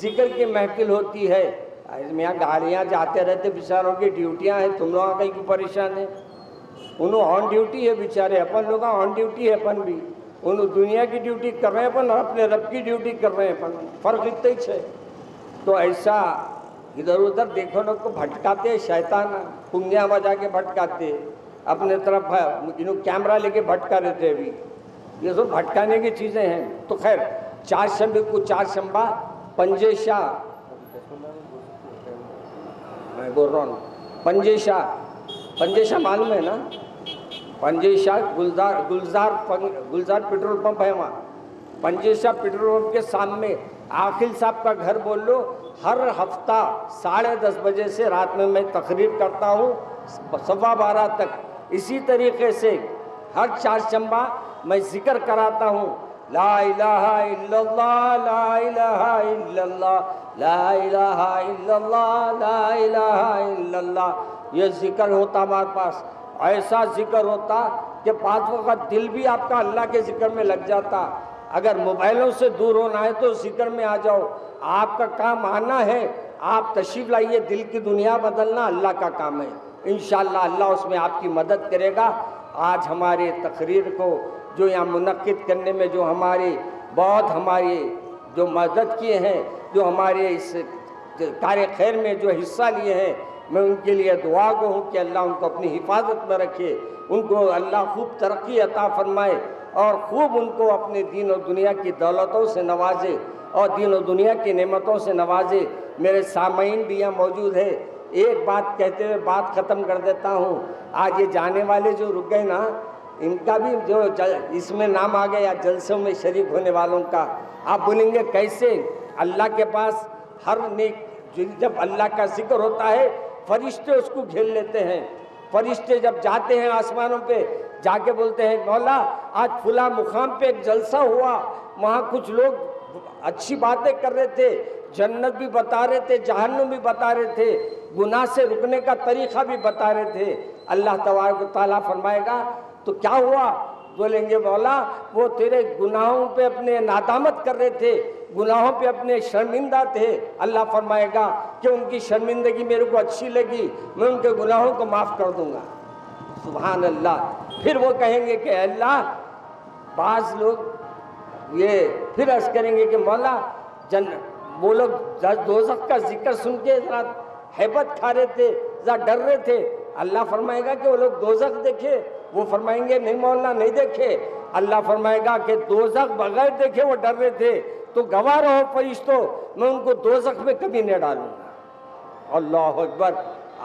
ذکر کی محفل ہوتی ہے۔ میاں گاڑیاں جاتے رہتے، بیچاروں کی ڈیوٹیاں ہیں، تم لوگوں کہیں کیوں پریشان ہیں؟ انہوں آن ڈیوٹی ہے بیچارے، اپن لوگ آن ڈیوٹی ہے، اپن بھی انہوں دنیا کی ڈیوٹی کر رہے ہیں، اپن اپنے رب کی ڈیوٹی کر رہے ہیں، اپن فرق اتنا ہی ہے۔ تو ایسا ادھر ادھر دیکھو لوگ کو بھٹکاتے، شیطان پنگیاں بجا کے بھٹکاتے، اپنے طرف انہوں کیمرہ لے کے بھٹکا دیتے۔ ابھی یہ سب بھٹکانے کی چیزیں ہیں۔ تو خیر، چہارشنبے کو چہارشنبہ پنجے شاہ، میں بول رہا ہوں پنجے شاہ معلوم ہے نا؟ پنجے شاہ گلزار پیٹرول پمپ ہے وہاں، پنجے شاہ پیٹرول پمپ کے سامنے عاقل صاحب کا گھر بول لو۔ ہر ہفتہ 10:30 بجے سے رات میں تقریر کرتا ہوں 12:15 تک۔ اسی طریقے سے ہر چہارشنبہ میں ذکر کراتا ہوں، لا الہ الا اللہ، لا الہ الا اللہ، لا الہ الا اللہ، لا الہ الا اللہ۔ یہ ذکر ہوتا ہمارے پاس، ایسا ذکر ہوتا کہ بعض وقت دل بھی آپ کا اللہ کے ذکر میں لگ جاتا۔ اگر موبائلوں سے دور ہونا ہے تو ذکر میں آ جاؤ، آپ کا کام آنا ہے، آپ تشریف لائیے۔ دل کی دنیا بدلنا اللہ کا کام ہے، انشاءاللہ اللہ اس میں آپ کی مدد کرے گا۔ آج ہمارے تقریر کو جو یہاں منعقد کرنے میں جو ہماری جو مدد کیے ہیں، جو ہمارے اس کار خیر میں جو حصہ لیے ہیں، میں ان کے لیے دعا گو ہوں کہ اللہ ان کو اپنی حفاظت میں رکھے، ان کو اللہ خوب ترقی عطا فرمائے، اور خوب ان کو اپنے دین و دنیا کی دولتوں سے نوازے اور دین و دنیا کی نعمتوں سے نوازے۔ میرے سامعین بھی یہاں موجود ہے، ایک بات کہتے ہوئے بات ختم کر دیتا ہوں۔ آج یہ جانے والے جو رک گئے نا، ان کا بھی جو اس میں نام آ گیا جلسوں میں شریک ہونے والوں کا، آپ بولیں گے کیسے؟ اللہ کے پاس ہر نیک، جب اللہ کا ذکر ہوتا ہے فرشتے اس کو گھیر لیتے ہیں۔ فرشتے جب جاتے ہیں آسمانوں پہ جا کے بولتے ہیں مولا آج فلاں مقام پہ ایک جلسہ ہوا، وہاں کچھ لوگ اچھی باتیں کر رہے تھے، جنت بھی بتا رہے تھے، جہنم بھی بتا رہے تھے، گناہ سے رکنے کا طریقہ بھی بتا رہے تھے۔ اللہ تبارک و تعالیٰ فرمائے گا تو کیا ہوا؟ بولیں گے مولا وہ تیرے گناہوں پہ اپنے نادامت کر رہے تھے، گناہوں پہ اپنے شرمندہ تھے۔ اللہ فرمائے گا کہ ان کی شرمندگی میرے کو اچھی لگی، میں ان کے گناہوں کو معاف کر دوں گا۔ سبحان اللہ۔ پھر وہ کہیں گے کہ اللہ، بعض لوگ یہ پھر عرض کریں گے کہ مولا وہ لوگ دوزخ کا ذکر سن کے ذرا ہیبت کھا رہے تھے، ذرا ڈر رہے تھے۔ اللہ فرمائے گا کہ وہ لوگ دوزخ دیکھے؟ وہ فرمائیں گے نہیں مولا نہیں دیکھے۔ اللہ فرمائے گا کہ دوزخ بغیر دیکھے وہ ڈر رہے تھے، تو گواہ رہو فرشتوں، میں ان کو دوزخ میں کبھی نہیں ڈالوں گا۔ اللہ اکبر۔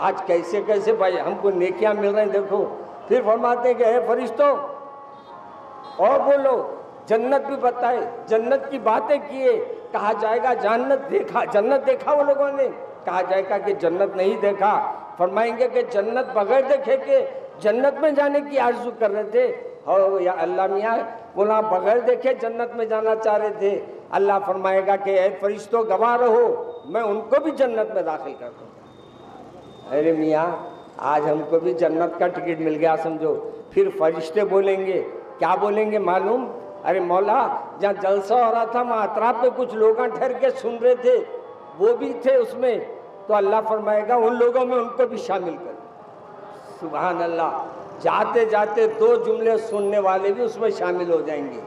آج کیسے کیسے بھائی ہم کو نیکیاں مل رہے ہیں دیکھو۔ پھر فرماتے ہیں کہ اے فرشتوں اور بولو، جنت بھی بتائے، جنت کی باتیں کیے۔ کہا جائے گا جنت دیکھا وہ لوگوں نے؟ کہا جائے گا کہ جنت نہیں دیکھا۔ فرمائیں گے کہ جنت بغیر دیکھے کہ جنت میں جانے کی آرزو کر رہے تھے؟ ہو یا اللہ میاں بولا بغیر دیکھے جنت میں جانا چاہ رہے تھے۔ اللہ فرمائے گا کہ اے فرشتوں گواہ رہو، میں ان کو بھی جنت میں داخل کر دوں گا۔ ارے میاں آج ہم کو بھی جنت کا ٹکٹ مل گیا سمجھو۔ پھر فرشتے بولیں گے، کیا بولیں گے معلوم؟ ارے مولا جہاں جلسہ ہو رہا تھا وہاں اطراف میں کچھ لوگ ٹھہر کے سن رہے تھے، وہ بھی تھے اس میں، تو اللہ فرمائے گا ان لوگوں میں ان کو بھی شامل کر۔ سبحان اللہ۔ جاتے جاتے دو جملے سننے والے بھی اس میں شامل ہو جائیں گے۔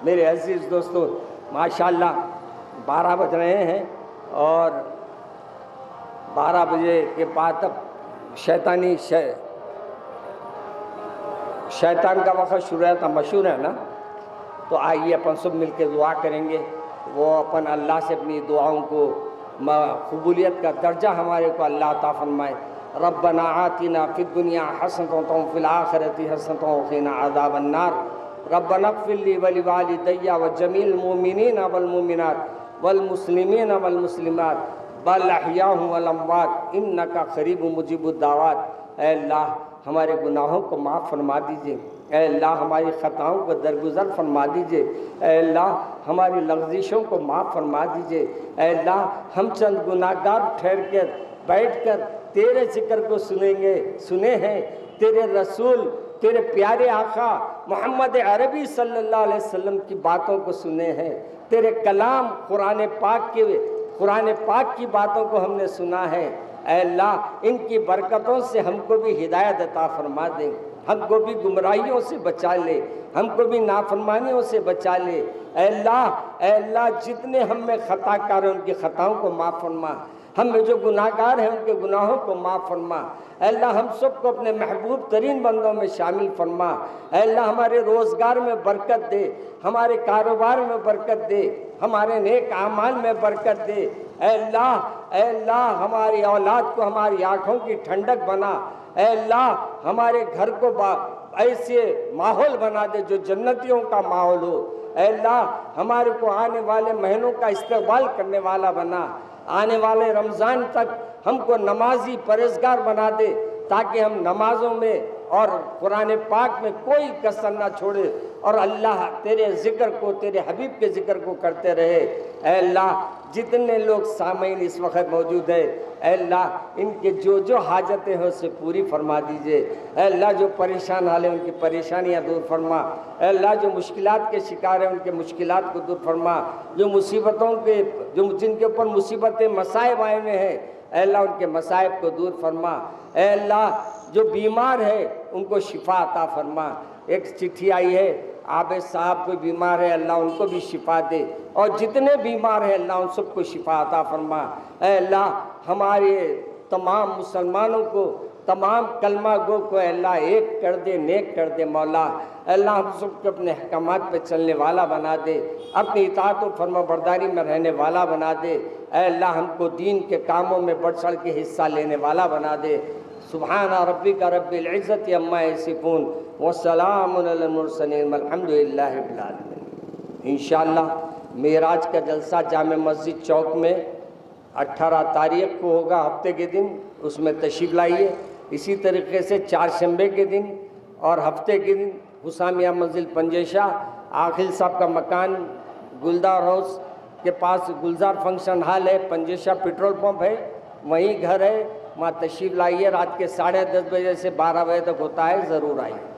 میرے عزیز دوستو، ماشاءاللہ 12 بج رہے ہیں اور 12 بجے کے بعد اب شیطان کا وقت شروع ہوتا مشہور ہے نا، تو آئیے اپن سب مل کے دعا کریں گے۔ وہ اپن اللہ سے اپنی دعاؤں کو قبولیت کا درجہ ہمارے کو اللہ عطا فرمائے۔ ربنا آتنا فی الدنیا حسنۃ وفی الآخرۃ حسنۃ وقنا عذاب النار۔ ربنا اغفر لی ولوالدی وجمیع المؤمنین والمؤمنات والمسلمین والمسلمات بالاحیاء والاموات انک قریب مجیب الدعوات۔ اے اللہ ہمارے گناہوں کو معاف فرما دیجئے، اے اللہ ہماری خطاؤں کو درگزر فرما دیجئے، اے اللہ ہماری لغزشوں کو معاف فرما دیجئے۔ اے اللہ ہم چند گناہگار ٹھہر کر بیٹھ کر تیرے ذکر کو سنے ہیں، تیرے رسول تیرے پیارے آقا محمد عربی صلی اللہ علیہ وسلم کی باتوں کو سنے ہیں، تیرے کلام قرآن پاک کی باتوں کو ہم نے سنا ہے۔ اے اللہ ان کی برکتوں سے ہم کو بھی ہدایت عطا فرما دیں، ہم کو بھی گمراہیوں سے بچا لے، ہم کو بھی نافرمانیوں سے بچا لے۔ اے اللہ جتنے ہم میں خطا کار ہیں ان کی خطاؤں کو معاف فرما، ہم میں جو گناہگار ہیں ان کے گناہوں کو معاف فرما۔ اے اللہ ہم سب کو اپنے محبوب ترین بندوں میں شامل فرما۔ اے اللہ ہمارے روزگار میں برکت دے، ہمارے کاروبار میں برکت دے، ہمارے نیک اعمال میں برکت دے۔ اے اللہ ہماری اولاد کو ہماری آنکھوں کی ٹھنڈک بنا۔ اے اللہ ہمارے گھر کو ایسے ماحول بنا دے جو جنتیوں کا ماحول ہو۔ اے اللہ ہمارے کو آنے والے مہینوں کا استقبال کرنے والا بنا، آنے والے رمضان تک ہم کو نمازی پرہیزگار بنا دے، تاکہ ہم نمازوں میں اور قرآن پاک میں کوئی کسر نہ چھوڑے اور اللہ تیرے ذکر کو، تیرے حبیب کے ذکر کو کرتے رہے۔ اے اللہ جتنے لوگ سامعین اس وقت موجود ہیں، اے اللہ ان کے جو حاجتیں ہیں اسے پوری فرما دیجئے۔ اے اللہ جو پریشان حال ہیں ان کی پریشانیاں دور فرما۔ اے اللہ جو مشکلات کے شکار ہیں ان کے مشکلات کو دور فرما، جن کے اوپر مصیبتیں مصائب آئے ہوئے ہیں، اے اللہ ان کے مصائب کو دور فرما۔ اے اللہ جو بیمار ہے ان کو شفا عطا فرما۔ ایک چٹھی آئی ہے، عابد صاحب کوئی بیمار ہے، اللہ ان کو بھی شفا دے، اور جتنے بیمار ہیں اللہ ان سب کو شفا عطا فرما۔ اے اللہ ہمارے تمام مسلمانوں کو، تمام کلمہ گو کو اے اللہ ایک کر دے، نیک کر دے مولا۔ اے اللہ ہم سب کو اپنے احکامات پہ چلنے والا بنا دے، اپنی اطاعت و فرما برداری میں رہنے والا بنا دے۔ اے اللہ ہم کو دین کے کاموں میں بڑھ چڑھ کے حصہ لینے والا بنا دے۔ سبحان ربک رب العزت عما یصفون وسلام علی المرسلین والحمد للہ رب العالمین۔ انشاءاللہ معراج کا جلسہ جامع مسجد چوک میں 18 تاریخ کو ہوگا، ہفتے کے دن، اس میں تشریف لائیے۔ اسی طریقے سے چہارشنبے کے دن اور ہفتے کے دن حسامیہ منزل پنجیشہ، عاقل صاحب کا مکان گلدار ہاؤس کے پاس گلزار فنکشن ہال ہے، پنجیشہ پیٹرول پمپ ہے، وہیں گھر ہے، وہاں تشریف لائیے۔ رات کے 10:30 بجے سے 12 بجے تک ہوتا ہے، ضرور آئیے۔